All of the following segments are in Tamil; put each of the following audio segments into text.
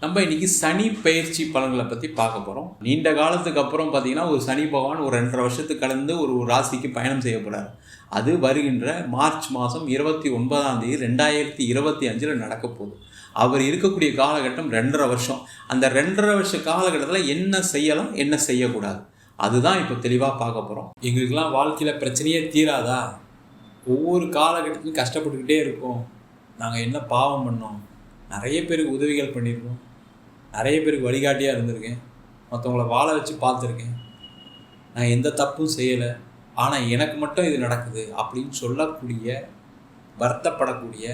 நம்ம இன்னைக்கு சனி பயிற்சி பலன்களை பற்றி பார்க்க போகிறோம். நீண்ட காலத்துக்கு அப்புறம் பார்த்தீங்கன்னா ஒரு சனி பகவான் ஒரு 2.5 வருஷத்துக்கு கடந்து ஒரு ராசிக்கு பயணம் செய்ய போகிறார். அது வருகின்ற மார்ச் மாதம் 29ஆம் தேதி 2025 நடக்க போகுது. அவர் இருக்கக்கூடிய காலகட்டம் 2.5 வருஷம். அந்த 2.5 வருஷ காலகட்டத்தில் என்ன செய்யலாம், என்ன செய்யக்கூடாது, அதுதான் இப்போ தெளிவாக பார்க்க போகிறோம். எங்களுக்கெல்லாம் வாழ்க்கையில் பிரச்சனையே தீராதா, ஒவ்வொரு காலகட்டத்திலும் கஷ்டப்பட்டுக்கிட்டே இருக்கோம், நாங்கள் என்ன பாவம் பண்ணோம், நிறைய பேருக்கு உதவிகள் பண்ணியிருக்கோம், நிறைய பேருக்கு வழிகாட்டியாக இருந்திருக்கேன், மற்றவங்கள வாழ வச்சு பார்த்துருக்கேன், நான் எந்த தப்பும் செய்யலை, ஆனால் எனக்கு மட்டும் இது நடக்குது அப்படின்னு சொல்லக்கூடிய, வருத்தப்படக்கூடிய,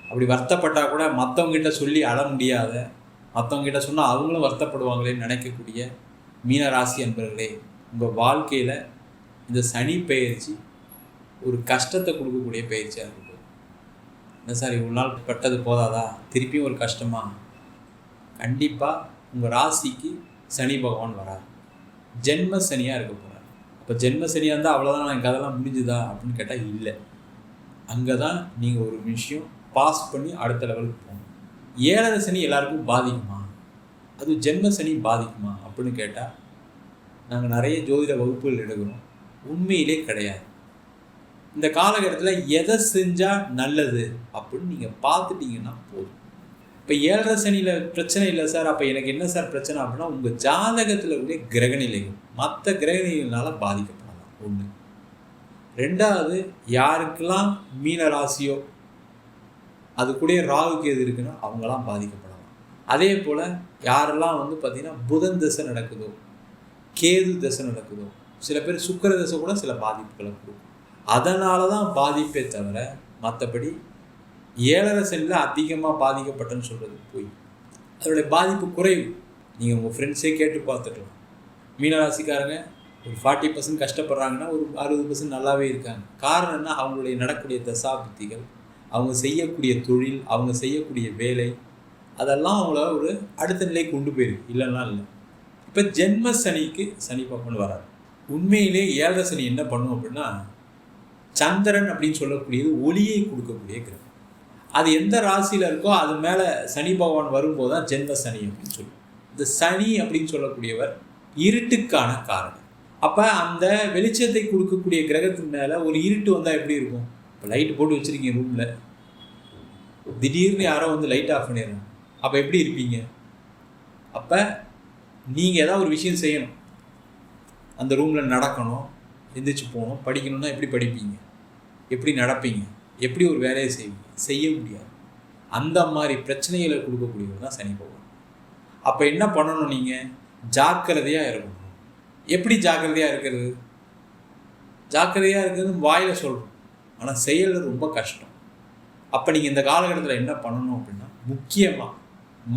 அப்படி வருத்தப்பட்டால் கூட மற்றவங்ககிட்ட சொல்லி அழ முடியாத, மற்றவங்ககிட்ட சொன்னால் அவங்களும் வருத்தப்படுவாங்களேன்னு நினைக்கக்கூடிய மீனராசி அன்பர்களே, உங்கள் வாழ்க்கையில் இந்த சனி பயிற்சி ஒரு கஷ்டத்தை கொடுக்கக்கூடிய பயிற்சியாக இருக்குது. என்ன சார் இவ்வளோ நாள் பட்டது போதாதா, திருப்பியும் ஒரு கஷ்டமா? கண்டிப்பாக உங்கள் ராசிக்கு சனி பகவான் வரார், ஜென்ம சனியாக இருக்க போகிறார். அப்போ ஜென்ம சனியாக இருந்தால் அவ்வளோதான் எனக்கு அதெல்லாம் முடிஞ்சுதா அப்படின்னு கேட்டால் இல்லை. அங்கே தான் நீங்கள் ஒரு விஷயம் பாஸ் பண்ணி அடுத்த லெவலுக்கு போகணும். 7.5 சனி எல்லாருக்கும் பாதிக்குமா, அது ஜென்ம சனி பாதிக்குமா அப்படின்னு கேட்டால் நாங்கள் நிறைய ஜோதிட வகுப்புகள் எடுக்கிறோம், உண்மையிலே கிடையாது. இந்த காலகட்டத்தில் எதை செஞ்சால் நல்லது அப்படின்னு நீங்கள் பார்த்துட்டிங்கன்னா போதும். இப்போ 7.5 சனியில் பிரச்சனை இல்லை சார், அப்போ எனக்கு என்ன சார் பிரச்சனை அப்படின்னா, உங்கள் ஜாதகத்தில் உள்ள கிரகநிலைகள் மற்ற கிரகநிலைகளால் பாதிக்கப்படலாம். ஒன்று. 2வது, யாருக்கெல்லாம் மீன ராசியோ அது கூட ராகுக்கு எது இருக்குன்னா அவங்களாம் பாதிக்கப்படலாம். அதே போல் யாரெல்லாம் பார்த்திங்கன்னா புதன் தசை நடக்குதோ, கேது தசை நடக்குதோ, சில பேர் சுக்கிர தசை கூட சில பாதிப்புகளை கொடுக்கும். அதனால தான் பாதிப்பே தவிர மற்றபடி 7.5 சனியில் அதிகமாக பாதிக்கப்பட்டேன்னு சொல்கிறது போய் அதோடைய பாதிப்பு குறைவு. நீங்கள் உங்கள் ஃப்ரெண்ட்ஸே கேட்டு பார்த்துக்கலாம். மீனராசிக்காரங்க ஒரு 40% கஷ்டப்படுறாங்கன்னா ஒரு 60% நல்லாவே இருக்காங்க. காரணம் என்ன, அவங்களுடைய நடக்கூடிய தசாபுத்திகள், அவங்க செய்யக்கூடிய தொழில், அவங்க செய்யக்கூடிய வேலை, அதெல்லாம் அவங்கள ஒரு அடுத்த நிலைக்கு கொண்டு போயிருக்கு, இல்லைன்னா இல்லை. இப்போ ஜென்ம சனிக்கு சனி பகவான் வராது. உண்மையிலே 7.5 சனி என்ன பண்ணும் அப்படின்னா, சந்திரன் அப்படின்னு சொல்லக்கூடியது ஒளியை கொடுக்கக்கூடிய கிரகம். அது எந்த ராசியில் இருக்கோ அது மேலே சனி பகவான் வரும்போது தான் ஜென்ம சனி அப்படின்னு சொல்லுவோம். இந்த சனி அப்படின்னு சொல்லக்கூடியவர் இருட்டுக்கான காரணம். அப்போ அந்த வெளிச்சத்தை கொடுக்கக்கூடிய கிரகத்தின் மேலே ஒரு இருட்டு வந்தால் எப்படி இருக்கும்? இப்போ லைட்டு போட்டு வச்சுருக்கீங்க ரூமில், திடீர்னு யாரோ லைட் ஆஃப் பண்ணிடுறாங்க, அப்போ எப்படி இருப்பீங்க? அப்போ நீங்கள் ஏதாவது ஒரு விஷயம் செய்யணும், அந்த ரூமில் நடக்கணும், எந்திரிச்சு போகணும், படிக்கணும்னா எப்படி படிப்பீங்க, எப்படி நடப்பீங்க, எப்படி ஒரு வேலையை செய்வீங்க? செய்ய முடியாது. அந்த மாதிரி பிரச்சனைகளை கொடுக்கக்கூடியவர் தான் சனி பகவான். அப்போ என்ன பண்ணணும், நீங்கள் ஜாக்கிரதையாக இருக்கணும். எப்படி ஜாக்கிரதையாக இருக்கிறது? ஜாக்கிரதையாக இருக்கிறது வாயில் சொல்கிறோம், ஆனால் செயல் ரொம்ப கஷ்டம். அப்போ நீங்கள் இந்த காலகட்டத்தில் என்ன பண்ணணும் அப்படின்னா, முக்கியமாக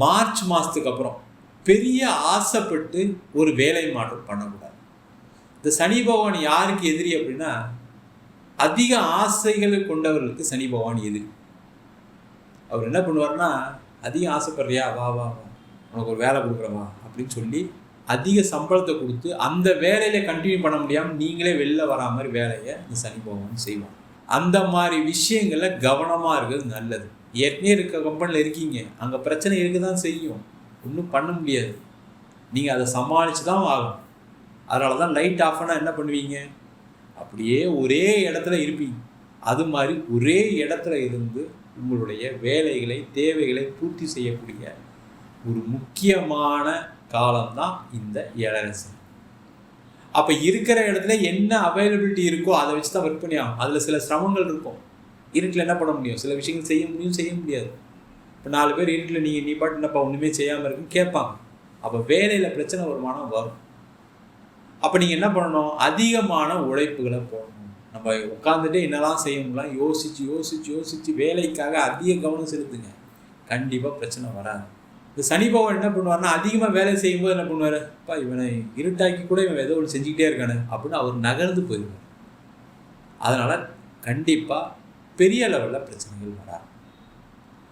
மார்ச் மாதத்துக்கு அப்புறம் பெரிய ஆசைப்பட்டு ஒரு வேலை மாற்றம் பண்ணக்கூடாது. இந்த சனி பகவான் யாருக்கு எதிரி அப்படின்னா, அதிக ஆசைகளை கொண்டவர்களுக்கு சனி பகவான் எதிரி. அவர் என்ன பண்ணுவார்னா, அதிகம் ஆசைப்படுறியா, வா வா வா உனக்கு ஒரு வேலை கொடுக்குறவா அப்படின்னு சொல்லி அதிக சம்பளத்தை கொடுத்து அந்த வேலையில் கண்டினியூ பண்ண முடியாமல் நீங்களே வெளில வரா மாதிரி வேலையை இந்த சனி பகவான் செய்வாங்க. அந்த மாதிரி விஷயங்களில் கவனமாக இருக்கிறது நல்லது. ஏற்கனவே இருக்க கம்பெனியில் இருக்கீங்க, அங்கே பிரச்சனை இருக்க தான் செய்யும், ஒன்றும் பண்ண முடியாது, நீங்கள் அதை சமாளித்து தான் ஆகணும். அதனால தான் லைட் ஆஃப் ஆனால் என்ன பண்ணுவீங்க, அப்படியே ஒரே இடத்துல இருப்பீங்க. அது மாதிரி ஒரே இடத்துல இருந்து உங்களுடைய வேலைகளை, தேவைகளை பூர்த்தி செய்யக்கூடிய ஒரு முக்கியமான காலம்தான் இந்த 7.5 சனி. அப்போ இருக்கிற இடத்துல என்ன அவைலபிலிட்டி இருக்கோ அதை வச்சு தான் ஒர்க் பண்ணி ஆகும். அதில் சில சிரமங்கள் இருக்கும். இருட்டில் என்ன பண்ண முடியும், சில விஷயங்கள் செய்ய முடியும், செய்ய முடியாது. இப்போ 4 பேர் இருட்டில் நீ பாட்டு என்னப்பா ஒன்றுமே செய்யாமல் இருக்குன்னு கேட்பாங்க. அப்போ வேலையில் பிரச்சனை வருமானம் வரும். அப்போ நீங்கள் என்ன பண்ணணும், அதிகமான உழைப்புகளை போடணும். நம்ம உட்காந்துட்டு என்னெல்லாம் செய்ய முடியலாம் யோசித்து யோசித்து யோசித்து வேலைக்காக அதிக கவனம் செலுத்துங்க, கண்டிப்பாக பிரச்சனை வராது. இந்த சனி பகவான் என்ன பண்ணுவார்னா, அதிகமாக வேலை செய்யும்போது என்ன பண்ணுவார், அப்பா இவனை இருட்டாக்கி கூட இவன் ஏதோ ஒன்று செஞ்சுக்கிட்டே இருக்கானே அப்படின்னு அவர் நகர்ந்து போயிடுவார். அதனால் கண்டிப்பாக பெரிய லெவலில் பிரச்சனைகள் வராது.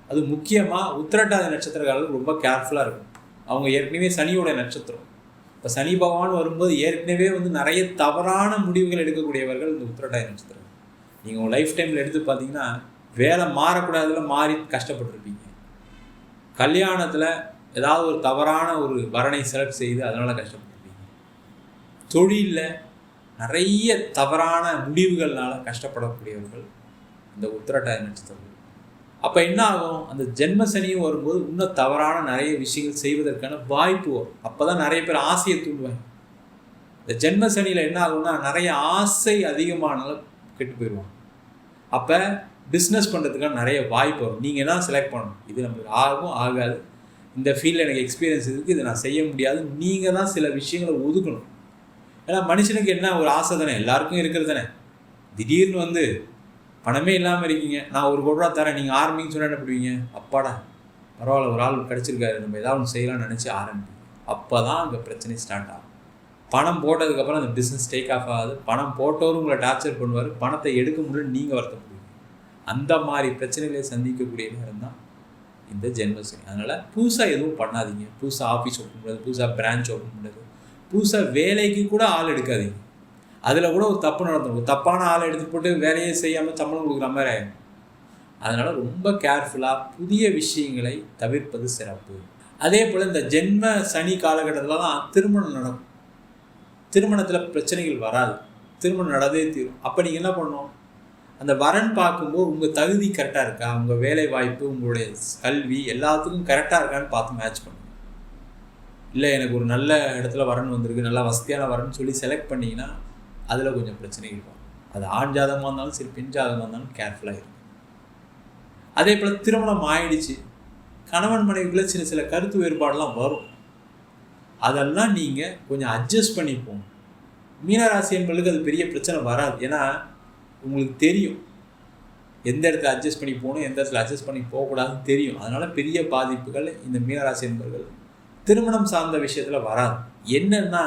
அது முக்கியமாக உத்திரட்டாதி நட்சத்திரக்காரர்கள் ரொம்ப கேர்ஃபுல்லாக இருக்கும். அவங்க ஏற்கனவே சனியோட நட்சத்திரம். இப்போ சனி பகவான் வரும்போது ஏற்கனவே நிறைய தவறான முடிவுகள் எடுக்கக்கூடியவர்கள் இந்த உத்திரட்டாதி நட்சத்திரம். நீங்கள் உங்கள் லைஃப் டைமில் எடுத்து பார்த்தீங்கன்னா வேலை மாறக்கூடாதுல மாறி கஷ்டப்பட்டுருப்பீங்க. கல்யாணத்தில் ஏதாவது ஒரு தவறான ஒரு வரனை செலக்ட் செய்து அதனால் கஷ்டப்பட்டுருப்பீங்க. தொழிலில் நிறைய தவறான முடிவுகள்னால கஷ்டப்படக்கூடியவர்கள் இந்த உத்திரட்டாதி நட்சத்திரம். அப்போ என்ன ஆகும், அந்த ஜென்ம சனியும் வரும்போது இன்னும் தவறான நிறைய விஷயங்கள் செய்வதற்கான வாய்ப்பு வரும். அப்போ தான் நிறைய பேர் ஆசையை தூண்டுவாங்க. இந்த ஜென்ம சனியில் என்ன ஆகும்னா நிறைய ஆசை அதிகமானாலும் கெட்டு போயிடுவாங்க. அப்போ பிஸ்னஸ் பண்ணுறதுக்கான நிறைய வாய்ப்பு வரும். நீங்கள் தான் செலக்ட் பண்ணணும், இது நம்மளுக்கு ஆகும் ஆகாது, இந்த ஃபீல்டில் எனக்கு எக்ஸ்பீரியன்ஸ் இருக்குது, இதை நான் செய்ய முடியாது. நீங்கள் தான் சில விஷயங்களை ஒதுக்கணும். ஏன்னா மனுஷனுக்கு என்ன ஒரு ஆசை தானே, எல்லாருக்கும் இருக்கிறது தானே. திடீர்னு பணமே இல்லாமல் இருக்கீங்க, நான் ₹1 கோடி தரேன், நீங்கள் ஆரம்பிங்கன்னு சொன்னால் என்ன பண்ணுவீங்க? அப்பாடா பரவாயில்ல, ஒரு ஆள் கிடச்சிருக்காரு, நம்ம ஏதாவது ஒன்று செய்யலாம்னு நினச்சி ஆரம்பிப்பீங்க. அப்போ தான் அங்கே பிரச்சனை ஸ்டார்ட் ஆகும். பணம் போட்டதுக்கப்புறம் அந்த பிஸ்னஸ் டேக் ஆஃப் ஆகாது. பணம் போட்டவரும் உங்களை டார்ச்சர் பண்ணுவார், பணத்தை எடுக்க முடியல, நீங்கள் வருத்தப்படுவீங்க. அந்த மாதிரி பிரச்சனைகளை சந்திக்கக்கூடிய நேரம் தான் இந்த ஜென்மசனி. அதனால் புதுசாக எதுவும் பண்ணாதீங்க. புதுசாக ஆஃபீஸ் ஓப்பன் பண்ணுறது, புதுசாக பிரான்ச் ஓப்பன் பண்ணுறது, புதுசாக வேலைக்கு கூட ஆள் எடுக்காதீங்க. அதில் கூட ஒரு தப்பு நடந்துடும். ஒரு தப்பான ஆளை எடுத்துகிட்டு போட்டு வேலையே செய்யாமல் சம்பளம் கொடுக்குற மாதிரி ஆகிடும். அதனால் ரொம்ப கேர்ஃபுல்லாக புதிய விஷயங்களை தவிர்ப்பது சிறப்பு. அதே போல் இந்த ஜென்ம சனி காலகட்டத்தில் தான் திருமணம் நடக்கும். திருமணத்தில் பிரச்சனைகள் வராது, திருமணம் நடந்தே தீரும். அப்போ நீங்கள் என்ன பண்ணணும், அந்த வரன் பார்க்கும்போது உங்கள் தகுதி கரெக்டாக இருக்கா, உங்கள் வேலை வாய்ப்பு, உங்களுடைய கல்வி எல்லாத்துக்கும் கரெக்டாக இருக்கான்னு பார்த்து மேட்ச் பண்ணுங்க. இல்லை எனக்கு ஒரு நல்ல இடத்துல வரன் வந்திருக்கு, நல்லா வசதியான வரன்னு சொல்லி செலக்ட் பண்ணிங்கன்னா அதில் கொஞ்சம் பிரச்சனைகள் இருக்கும். அது ஆண் ஜாதகமாக இருந்தாலும் சரி, பெண் ஜாதகமாக இருந்தாலும் கேர்ஃபுல்லாக இருக்கும். அதே போல் திருமணம் ஆயிடுச்சு, கணவன் மனைவிக்குள்ளே சில கருத்து வேறுபாடெல்லாம் வரும். அதெல்லாம் நீங்கள் கொஞ்சம் அட்ஜஸ்ட் பண்ணி போகணும். மீனராசி என்பவர்களுக்கு அது பெரிய பிரச்சனை வராது. ஏன்னா உங்களுக்கு தெரியும் எந்த இடத்துல அட்ஜஸ்ட் பண்ணி போகணும், எந்த இடத்துல அட்ஜஸ்ட் பண்ணி போகக்கூடாதுன்னு தெரியும். அதனால் பெரிய பாதிப்புகள் இந்த மீனராசி என்பவர்கள் திருமணம் சார்ந்த விஷயத்தில் வராது. என்னன்னா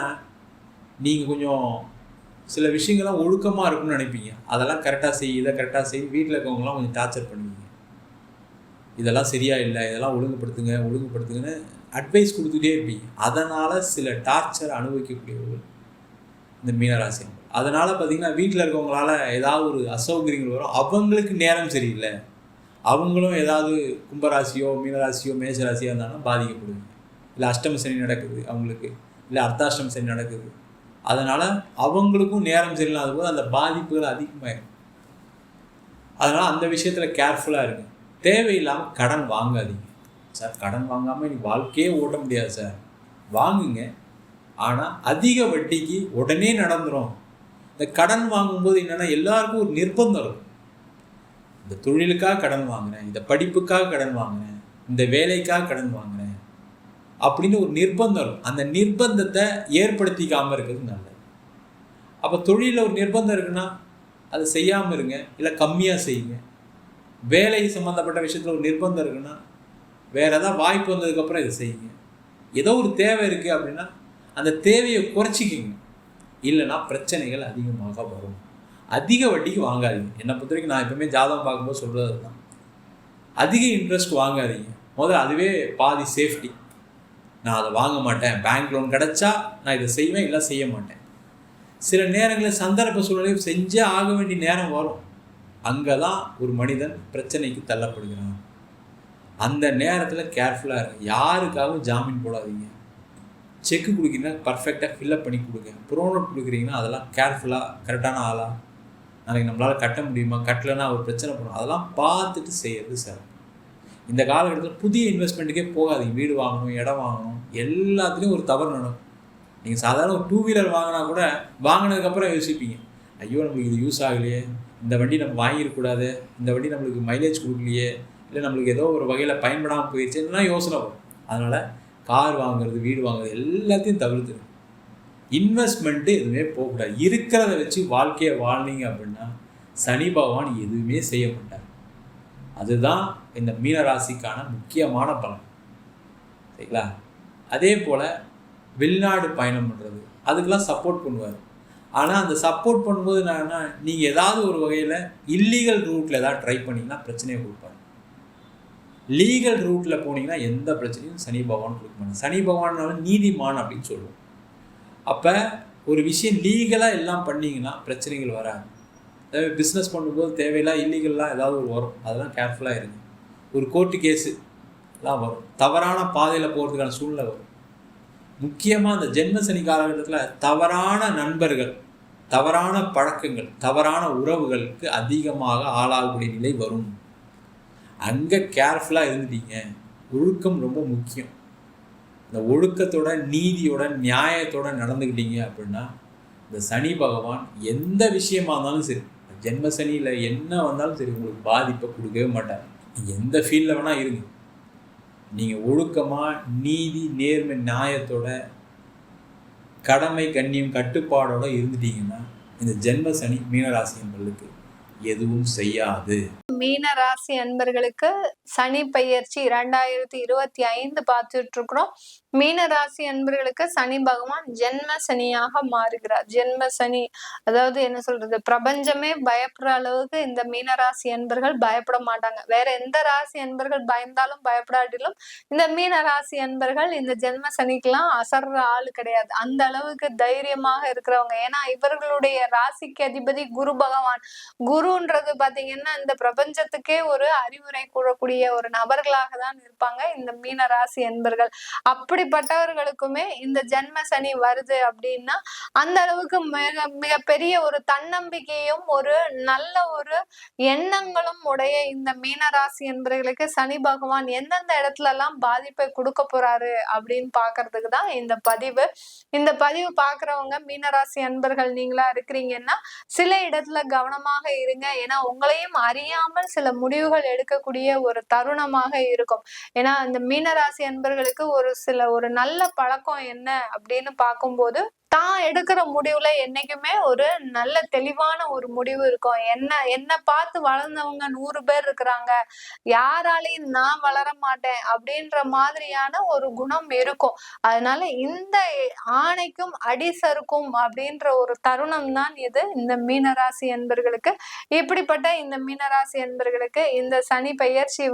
நீங்கள் கொஞ்சம் சில விஷயங்கள்லாம் ஒழுக்கமாக இருக்குன்னு நினைப்பீங்க, அதெல்லாம் கரெக்டாக செய், இதை கரெக்டாக செய், வீட்டில் இருக்கவங்களாம் கொஞ்சம் டார்ச்சர் பண்ணுவீங்க, இதெல்லாம் சரியாக இல்லை, இதெல்லாம் ஒழுங்குபடுத்துங்கன்னு அட்வைஸ் கொடுத்துட்டே இருப்பீங்க. அதனால் சில டார்ச்சர் அனுபவிக்கக்கூடியவர்கள் இந்த மீனராசி. அதனால் பார்த்திங்கன்னா வீட்டில் இருக்கவங்களால ஏதாவது ஒரு அசௌகரியங்கள் வரும். அவங்களுக்கு நேரம் சரியில்லை, அவங்களும் ஏதாவது கும்பராசியோ மீனராசியோ மேஷராசியோ இருந்தாலும் பாதிக்கப்படுவீங்க. இல்லை அஷ்டம சனி நடக்குது அவங்களுக்கு, இல்லை அர்த்தாஷ்டம சனி நடக்குது, அதனால் அவங்களுக்கும் நேரம் சரியில்லாத போது அந்த பாதிப்புகள் அதிகமாகிடும். அதனால் அந்த விஷயத்தில் கேர்ஃபுல்லாக இருங்க. தேவையில்லாமல் கடன் வாங்காதீங்க. சார் கடன் வாங்காமல் இன்னைக்கு வாழ்க்கையே ஓட்ட முடியாது சார், வாங்குங்க, ஆனால் அதிக வட்டிக்கு உடனே நடந்துடும். இந்த கடன் வாங்கும்போது என்னென்னா எல்லாருக்கும் ஒரு நிர்பந்தம் இருக்கும். இந்த தொழிலுக்காக கடன் வாங்குகிறேன், இந்த படிப்புக்காக கடன் வாங்குகிறேன், இந்த வேலைக்காக கடன் வாங்குகிறேன் அப்படின்னு ஒரு நிர்பந்தம் இருக்கும். அந்த நிர்பந்தத்தை ஏற்படுத்திக்காமல் இருக்கிறது நல்லது. அப்போ தொழிலில் ஒரு நிர்பந்தம் இருக்குன்னா அதை செய்யாமல் இருங்க, இல்லை கம்மியாக செய்யுங்க. வேலை சம்மந்தப்பட்ட விஷயத்தில் ஒரு நிர்பந்தம் இருக்குன்னா வேறு ஏதாவது வாய்ப்பு வந்ததுக்கப்புறம் இதை செய்யுங்க. ஏதோ ஒரு தேவை இருக்குது அப்படின்னா அந்த தேவையை குறைச்சிக்கிங்க, இல்லைன்னா பிரச்சனைகள் அதிகமாக வரும். அதிக வட்டிக்கு வாங்காதீங்க. என்னை பொறுத்த வரைக்கும் நான் எப்பவுமே ஜாதகம் பார்க்கும்போது சொல்கிறது தான், அதிக இன்ட்ரெஸ்ட் வாங்காதீங்க. முதல்ல அதுவே பாதி சேஃப்டி. நான் அதை வாங்க மாட்டேன், பேங்க் லோன் கிடச்சா நான் இதை செய்வேன், இல்லை செய்ய மாட்டேன். சில நேரங்களில் சந்தர்ப்ப சூழ்நிலையும் செஞ்சே ஆக வேண்டிய நேரம் வரும். அங்கே தான் ஒரு மனிதன் பிரச்சனைக்கு தள்ளப்படுகிறான். அந்த நேரத்தில் கேர்ஃபுல்லாக இருங்க. யாருக்காகவும் ஜாமீன் போடாதீங்க. செக்கு கொடுக்குறீங்கன்னா பர்ஃபெக்டாக ஃபில்லப் பண்ணி கொடுங்க. ப்ரோனோட் கொடுக்குறீங்கன்னா அதெல்லாம் கேர்ஃபுல்லாக கரெக்டான ஆளாக, நாளைக்கு நம்மளால் கட்ட முடியுமா, கட்டலைன்னா ஒரு பிரச்சனை பண்ணும், அதெல்லாம் பார்த்துட்டு செய்கிறது சார். இந்த காலகட்டத்தில் புதிய இன்வெஸ்ட்மெண்ட்டுக்கே போகாதீங்க. வீடு வாங்கணும், இடம் வாங்கணும், எல்லாத்துலேயும் ஒரு தவறு நடக்கும். நீங்கள் சாதாரண ஒரு 2 வீலர் வாங்கினா கூட வாங்கினதுக்கப்புறம் யோசிப்பீங்க, ஐயோ நம்மளுக்கு இது யூஸ் ஆகலையே, இந்த வண்டி நம்ம வாங்கிடக்கூடாது, இந்த வண்டி நம்மளுக்கு மைலேஜ் கொடுக்கலையே, இல்லை நம்மளுக்கு ஏதோ ஒரு வகையில் பயன்படாமல் போயிடுச்சுன்னா யோசனை வரும். அதனால் கார் வாங்குறது, வீடு வாங்குறது எல்லாத்தையும் தவிர்த்துடும். இன்வெஸ்ட்மெண்ட்டு எதுவுமே போகக்கூடாது. இருக்கிறத வச்சு வாழ்க்கையை வாழ்ந்தீங்க அப்படின்னா சனி பகவான் எதுவுமே செய்ய மாட்டார். அதுதான் இந்த மீனராசிக்கான முக்கியமான பலன், சரிங்களா? அதே போல் வெளிநாடு பயணம் பண்ணுறது அதுக்கெல்லாம் சப்போர்ட் பண்ணுவார். ஆனால் அந்த சப்போர்ட் பண்ணும்போது என்னன்னா, நீங்கள் ஏதாவது ஒரு வகையில் இல்லீகல் ரூட்டில் ஏதாவது ட்ரை பண்ணிங்கன்னா பிரச்சனையை கொடுப்பாரு. லீகல் ரூட்டில் போனீங்கன்னா எந்த பிரச்சனையும் சனி பகவான் கொடுக்க மாட்டாங்க. சனி பகவான் நீதிமான் அப்படின்னு சொல்லுவோம். அப்போ ஒரு விஷயம் லீகலாக எல்லாம் பண்ணிங்கன்னா பிரச்சனைகள் வராது. அதாவது பிஸ்னஸ் பண்ணும்போது தேவையில்லாம் இல்லீகல்லாம் ஏதாவது ஒரு வரும், அதெல்லாம் கேர்ஃபுல்லாக இருங்க. ஒரு கோர்ட்டு கேஸு எல்லாம் வரும். தவறான பாதையில் போகிறதுக்கான சூழ்நிலை வரும். முக்கியமாக அந்த ஜென்ம சனி காலகட்டத்தில் தவறான நண்பர்கள், தவறான பழக்கங்கள், தவறான உறவுகளுக்கு அதிகமாக ஆளாகக்கூடிய நிலை வரும். அங்கே கேர்ஃபுல்லாக இருந்துட்டீங்க. ஒழுக்கம் ரொம்ப முக்கியம். இந்த ஒழுக்கத்தோட, நீதியோட, நியாயத்தோட நடந்துக்கிட்டீங்க அப்படின்னா இந்த சனி பகவான் எந்த விஷயமா இருந்தாலும் சரி, ஜென்ம சனியில் என்ன வந்தாலும் சரி, உங்களுக்கு பாதிப்பை கொடுக்கவே மாட்டார். நீங்கள் எந்த ஃபீல்டில் வேணால் இருங்க. நீங்கள் ஒழுக்கமாக, நீதி, நேர்மை, நியாயத்தோட, கடமை, கண்ணியம், கட்டுப்பாடோட இருந்துட்டீங்கன்னா இந்த ஜென்ம சனி மீனராசி என்பவர்களுக்கு எதுவும் செய்யாது. மீன ராசி அன்பர்களுக்கு சனி பெயர்ச்சி 2025 பார்த்துட்டு இருக்கிறோம். மீன ராசி அன்பர்களுக்கு சனி பகவான் ஜென்ம சனியாக மாறுகிறார். ஜென்ம சனி, அதாவது என்ன சொல்றது, பிரபஞ்சமே பயப்படுற அளவுக்கு இந்த மீனராசி அன்பர்கள் பயப்பட மாட்டாங்க. வேற எந்த ராசி அன்பர்கள் பயந்தாலும் பயப்படாட்டிலும் இந்த மீன ராசி அன்பர்கள் இந்த ஜென்ம சனிக்கெல்லாம் அசர்ற ஆளு கிடையாது. அந்த அளவுக்கு தைரியமாக இருக்கிறவங்க. ஏன்னா இவர்களுடைய ராசிக்கு அதிபதி குரு பகவான். குருன்றது பாத்தீங்கன்னா இந்த பிரபஞ்சத்துக்கே ஒரு அறிவுரை கூறக்கூடிய ஒரு நபர்களாக தான் இருப்பாங்க இந்த மீன ராசி அன்பர்கள். அப்படிப்பட்டவர்களுக்குமே இந்த ஜென்ம சனி வருது அப்படின்னா அந்த அளவுக்கு மிக மிக பெரிய ஒரு தன்னம்பிக்கையும் ஒரு நல்ல ஒரு எண்ணங்களும் உடைய இந்த மீனராசி என்பவர்களுக்கு சனி பகவான் எந்தெந்த இடத்துல எல்லாம் பாதிப்பை கொடுக்க போறாரு அப்படின்னு பாக்குறதுக்கு தான் இந்த பதிவு. இந்த பதிவு பாக்குறவங்க மீனராசி அன்பர்கள் நீங்களா இருக்கிறீங்கன்னா சில இடத்துல கவனமாக இருங்க. ஏன்னா உங்களையும் அறியாமல் சில முடிவுகள் எடுக்கக்கூடிய ஒரு தருணமாக இருக்கும். ஏன்னா இந்த மீனராசி அன்பர்களுக்கு ஒரு நல்ல பழக்கம் என்ன அப்படின்னு பார்க்கும்போது தான் எடுக்கிற முடிவுல என்னைக்குமே ஒரு நல்ல தெளிவான ஒரு முடிவு இருக்கும். என்ன பார்த்து வளர்ந்தவங்க 100 பேர் இருக்கிறாங்க, யாராலையும் நான் வளர மாட்டேன் அப்படின்ற மாதிரியான ஒரு குணம் இருக்கும். அதனால இந்த ஆணைக்கும் அடிசருக்கும் அப்படின்ற ஒரு தருணம் தான் இது இந்த மீனராசி என்பர்களுக்கு. இப்படிப்பட்ட இந்த மீனராசி என்பர்களுக்கு இந்த சனி பெயர்ச்சி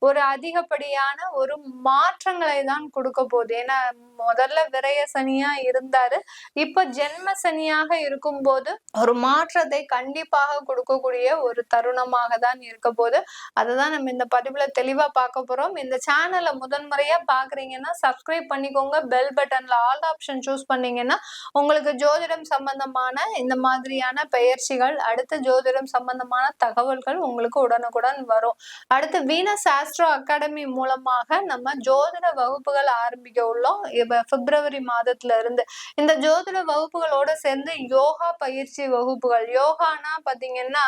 ஒரு அதிகப்படியான ஒரு மாற்றங்களை தான் கொடுக்க போகுது. ஏன்னா முதல்ல விரய சனியா இருந்தாரு, இப்ப ஜென்ம சனியாக இருக்கும் போது ஒரு மாற்றத்தை கண்டிப்பாக கொடுக்கக்கூடிய ஒரு தருணமாக தான் இருக்க போது. அதுதான் நம்ம இந்த பதிவுல தெளிவா பார்க்க போறோம். இந்த சேனலை முதன்முறையா பாக்குறீங்கன்னா சப்ஸ்கிரைப் பண்ணிக்கோங்க. பெல் பட்டன்ல ஆல் ஆப்ஷன் சூஸ் பண்ணீங்கன்னா உங்களுக்கு ஜோதிடம் சம்பந்தமான இந்த மாதிரியான பெயர்ச்சிகள், அடுத்து ஜோதிடம் சம்பந்தமான தகவல்கள் உங்களுக்கு உடனுக்குடன் வரும். அடுத்து வீனஸ் ஆஸ்ட்ரோ அகாடமி மூலமாக நம்ம ஜோதிட வகுப்புகள் ஆரம்பிக்க உள்ளோம். பிப்ரவரி மாதத்துல இருந்து இந்த ஜோதிட வகுப்புகளோட சேர்ந்து யோகா பயிற்சி வகுப்புகள். யோகானா பாத்தீங்கன்னா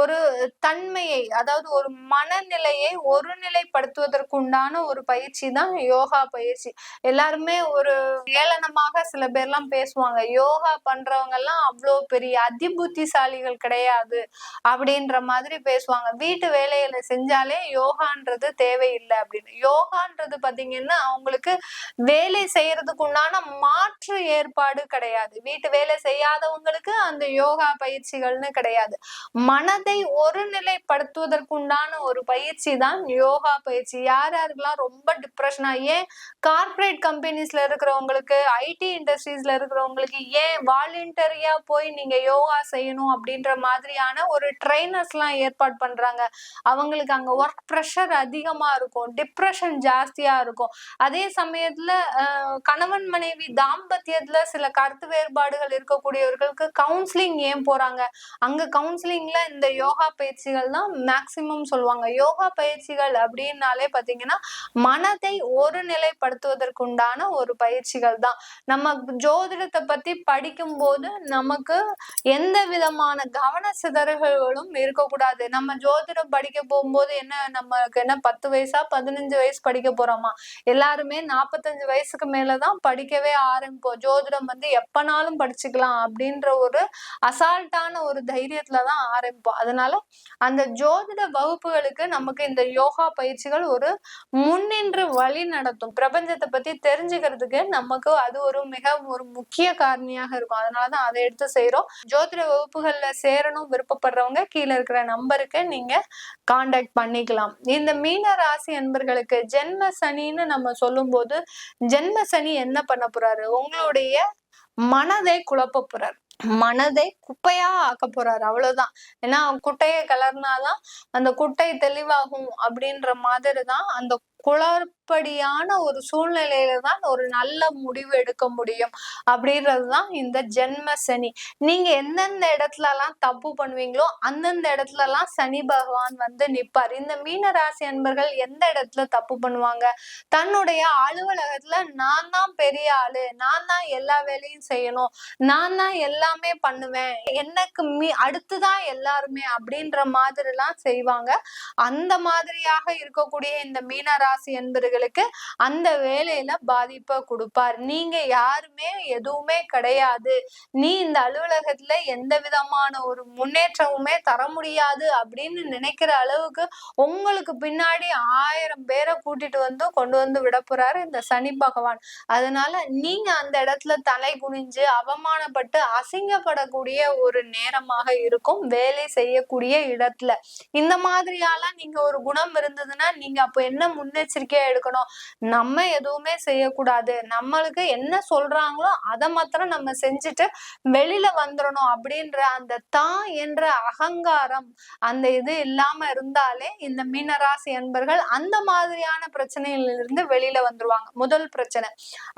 ஒரு தன்மையை, அதாவது ஒரு மனநிலையை ஒருநிலைப்படுத்துவதற்குண்டான ஒரு பயிற்சி தான் யோகா பயிற்சி. எல்லாருமே ஒரு ஏளனமாக சில பேர்லாம் பேசுவாங்க, யோகா பண்றவங்க எல்லாம் அவ்வளோ பெரிய அதிபுத்திசாலிகள் கிடையாது அப்படின்ற மாதிரி பேசுவாங்க. வீட்டு வேலைகளை செஞ்சாலே யோகான்றது தேவையில்லை அப்படின்னு. யோகான்றது பாத்தீங்கன்னா அவங்களுக்கு வேலை செய்யறதுக்கு உண்டான மாற்று ஏற்பாடு கிடையாது. வீட்டு வேலை செய்யாதவங்களுக்கு அந்த யோகா பயிற்சிகள்னு கிடையாது. மனதை ஒருநிலைப்படுத்துவதற்குண்டான ஒரு பயிற்சி தான் யோகா பயிற்சி. யாரெல்லாம் ரொம்ப டிப்ரெஷனா, ஏன் கார்பரேட் கம்பெனிஸ்ல இருக்கிறவங்களுக்கு, ஐடி இண்டஸ்ட்ரீஸ்ல இருக்கிறவங்களுக்கு ஏன் வாலண்டியரியா போய் நீங்க யோகா செய்யணும் அப்படின்ற மாதிரியான ஒரு ட்ரைனர்ஸ் எல்லாம் ஏற்பாடு பண்றாங்க. அவங்களுக்கு அங்க ஒர்க் ப்ரெஷர் அதிகமா இருக்கும், டிப்ரெஷன் ஜாஸ்தியா இருக்கும். அதே சமயத்துல கணவன் மனைவி தாம்பத்தியத்துல சில கருத்து வேறுபாடுகள் இருக்கக்கூடியவர்களுக்கு கவுன்சிலிங் ஏன் போறாங்க? அங்க கவுன்சிலிங்ல இந்த யோகா பயிற்சிகள் தான் மேக்சிமம் சொல்லுவாங்க. யோகா பயிற்சிகள் அப்படின்னாலே பாத்தீங்கன்னா மனதை ஒருநிலைப்படுத்துவதற்குண்டான ஒரு பயிற்சிகள் தான். நம்ம ஜோதிடத்தை பத்தி படிக்கும் போது நமக்கு எந்த விதமான கவன சிதறல்களும் இருக்கக்கூடாது. நம்ம ஜோதிடம் படிக்க போகும்போது நமக்கு 10 வயசா 15 வயசு படிக்க போறோமா? எல்லாருமே 45 வயசுக்கு மேலதான் படிக்கவே ஆரம்பிப்போம். ஜோதிடம் எப்பனாலும் படிச்சுக்கலாம் அப்படின்ற ஒரு அசால்ட்டான ஒரு தைரியத்துலதான் ஆரம்பிப்போம். அதனால அந்த ஜோதிட வகுப்புகளுக்கு நமக்கு இந்த யோகா பயிற்சிகள் ஒரு முன்னின்று வழி நடத்தும். பிரபஞ்சத்தை பத்தி தெரிஞ்சுக்கிறதுக்கு நமக்கு அது ஒரு முக்கிய காரணியாக இருக்கும். அதனாலதான் அதை எடுத்து செய்யறோம். ஜோதிட வகுப்புகள்ல சேரணும் விருப்பப்படுறவங்க கீழே இருக்கிற நம்பருக்கு நீங்க கான்டாக்ட் பண்ணிக்கலாம். இந்த மீன ராசி அன்பர்களுக்கு ஜென்ம சனின்னு நம்ம சொல்லும் போது ஜென்ம சனி என்ன பண்ண போறாரு? உங்களுடைய மனதை குழப்ப போறாரு, மனதை குப்பையா ஆக்க போறாரு, அவ்வளவுதான். ஏன்னா குட்டையை கலர்னாதான் அந்த குட்டை தெளிவாகும் அப்படின்ற மாதிரிதான் அந்த குளறுபடியான ஒரு சூழ்நிலையில தான் ஒரு நல்ல முடிவு எடுக்க முடியும் அப்படின்றதுதான் இந்த ஜென்ம சனி. நீங்க எந்தெந்த இடத்துல எல்லாம் தப்பு பண்ணுவீங்களோ அந்தந்த இடத்துல எல்லாம் சனி பகவான் வந்து நிப்பார். இந்த மீன ராசி அன்பர்கள் எந்த இடத்துல தப்பு பண்ணுவாங்க? தன்னுடைய அலுவலகத்துல நான் தான் பெரிய ஆளு, நான் தான் எல்லா வேலையும் செய்யணும், நான் தான் எல்லாமே பண்ணுவேன், எனக்கு அடுத்துதான் எல்லாருமே அப்படின்ற மாதிரி எல்லாம் செய்வாங்க. அந்த மாதிரியாக இருக்கக்கூடிய இந்த மீன ராசி என்பர்களுக்கு அந்த வேலையில பாதிப்பை கொடுப்பார். நீங்க யாருமே எதுவுமே கிடையாது, நீ இந்த அலுவலகத்துல எந்த விதமான ஒரு முன்னேற்றமுமே தர முடியாது அப்படின்னு நினைக்கிற அளவுக்கு உங்களுக்கு பின்னாடி 1000 பேரை கூட்டிட்டு வந்து கொண்டு வந்து விட போறாரு இந்த சனி பகவான். அதனால நீங்க அந்த இடத்துல தலை குனிஞ்சு அவமானப்பட்டு அசிங்கப்படக்கூடிய ஒரு நேரமாக இருக்கும் வேலை செய்யக்கூடிய இடத்துல. இந்த மாதிரியாலாம் நீங்க ஒரு குணம் இருந்ததுன்னா நீங்க அப்ப என்ன முன்னெச்சரிக்கையா எடுக்கணும்? நம்ம எதுவுமே செய்யக்கூடாது, நம்மளுக்கு என்ன சொல்றாங்களோ அதை மாத்திரம் நம்ம செஞ்சுட்டு வெளியில வந்துடணும் அப்படின்ற அந்த தான் என்ற அகங்காரம், அந்த இது இல்லாம இருந்தாலே இந்த மீனராசி அன்பர்கள் அந்த மாதிரியான பிரச்சனையிலிருந்து வெளியில வந்துருவாங்க. முதல் பிரச்சனை.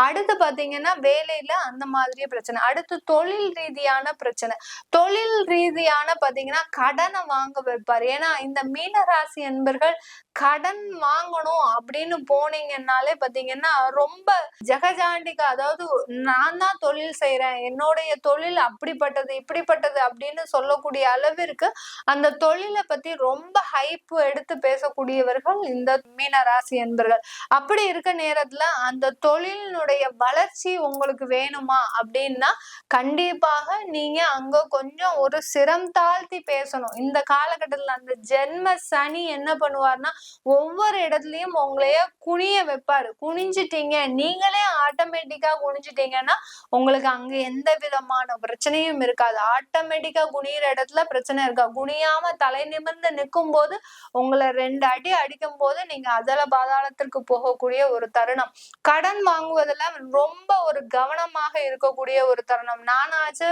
அடுத்து பாத்தீங்கன்னா வேலையில அந்த மாதிரியே பிரச்சனை. அடுத்து தொழில் ரீதியான பிரச்சனை. தொழில் ரீதியான பாத்தீங்கன்னா கடனை வாங்க வைப்பார். ஏன்னா இந்த மீனராசி அன்பர்கள் கடன் வாங்கணும் அப்படின்னு போனீங்கன்னாலே பாத்தீங்கன்னா ரொம்ப ஜெகஜாண்டிகா, அதாவது நான் தான் தொழில் செய்யறேன், என்னுடைய தொழில் அப்படிப்பட்டது இப்படிப்பட்டது அப்படின்னு சொல்லக்கூடிய அளவிற்கு அந்த தொழிலை பத்தி ரொம்ப ஹைப் எடுத்து பேசக்கூடியவர்கள் இந்த மீன ராசி என்பர்கள். அப்படி இருக்க நேரத்துல அந்த தொழிலினுடைய வளர்ச்சி உங்களுக்கு வேணுமா அப்படின்னா கண்டிப்பாக நீங்க அங்க கொஞ்சம் ஒரு சிரம் தாழ்த்தி பேசணும். இந்த காலகட்டத்துல அந்த ஜென்ம சனி என்ன பண்ணுவார்னா ஒவ்வொரு இடத்துலயும் உங்களைய குனிய வைப்பாரு. குனிஞ்சிட்டீங்க, நீங்களே ஆட்டோமேட்டிக்கா குனிஞ்சிட்டீங்கன்னா உங்களுக்கு அங்க எந்த விதமான பிரச்சனையும் இருக்காது. ஆட்டோமேட்டிக்கா குனியிற இடத்துல பிரச்சனை இருக்கா. குனியாம தலை நிமிர்ந்து நிற்கும் போது உங்களை 2 அடி அடிக்கும் போது நீங்க அதல பாதாளத்திற்கு போகக்கூடிய ஒரு தருணம். கடன் வாங்குவதில் ரொம்ப ஒரு கவனமாக இருக்கக்கூடிய ஒரு தருணம். நானாச்சு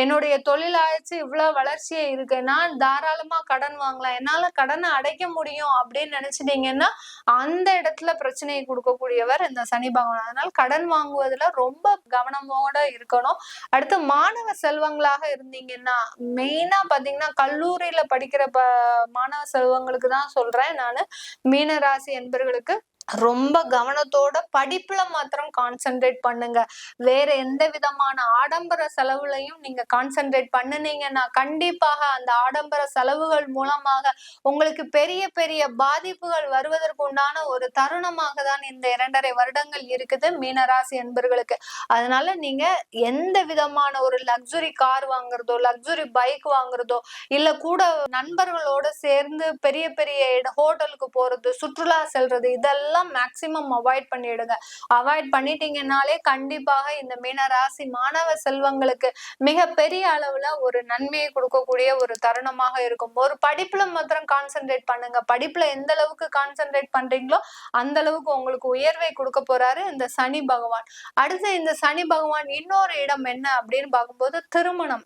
என்னுடைய தொழிலாச்சு இவ்வளவு வளர்ச்சியே இருக்கு, நான் தாராளமா கடன் வாங்கலாம், என்னால கடனை அடைக்க முடியும் அப்படின்னு நினைச்சிட்டீங்கன்னா அந்த இடத்துல பிரச்சனையை கொடுக்கக்கூடியவர் இந்த சனி பகவான். அதனால கடன் வாங்குவதுல ரொம்ப கவனமோட இருக்கணும். அடுத்து மாணவ செல்வங்களாக இருந்தீங்கன்னா மெயினா பாத்தீங்கன்னா கல்லூரியில படிக்கிற மாணவ செல்வங்களுக்கு தான் சொல்றேன் நானு. மீனராசி என்பர்களுக்கு ரொம்ப கவனத்தோட படிப்புல மாத்திரம் கான்சென்ட்ரேட் பண்ணுங்க. வேற எந்த விதமான ஆடம்பர செலவுலையும் நீங்க கான்சென்ட்ரேட் பண்ணுனீங்கன்னா கண்டிப்பாக அந்த ஆடம்பர செலவுகள் மூலமாக உங்களுக்கு பெரிய பெரிய பாதிப்புகள் வருவதற்கு உண்டான ஒரு தருணமாக தான் இந்த 2.5 வருடங்கள் இருக்குது மீனராசி என்பர்களுக்கு. அதனால நீங்க எந்த விதமான ஒரு லக்ஸுரி கார் வாங்குறதோ, லக்ஸுரி பைக் வாங்குறதோ, இல்ல கூட நண்பர்களோட சேர்ந்து பெரிய பெரிய ஹோட்டலுக்கு போறது, சுற்றுலா செல்றது, இதெல்லாம் மேக்சிமம் அவாய்ட் பண்ணிடுங்க. அவாய்ட் பண்ணிட்டீங்கன்னாலே கண்டிப்பாக இந்த மீனராசி மாணவ செல்வங்களுக்கு மிக பெரிய அளவுல ஒரு நன்மையை கொடுக்கக்கூடிய ஒரு தருணமாக இருக்கும். ஒரு படிப்புல மாத்திரம் கான்சென்ட்ரேட் பண்ணுங்க. படிப்புல எந்த அளவுக்கு கான்சென்ட்ரேட் பண்றீங்களோ அந்த அளவுக்கு உங்களுக்கு உயர்வை கொடுக்க போறாரு இந்த சனி பகவான். அடுத்து இந்த சனி பகவான் இன்னொரு இடம் என்ன அப்படின்னு பார்க்கும்போது திருமணம்.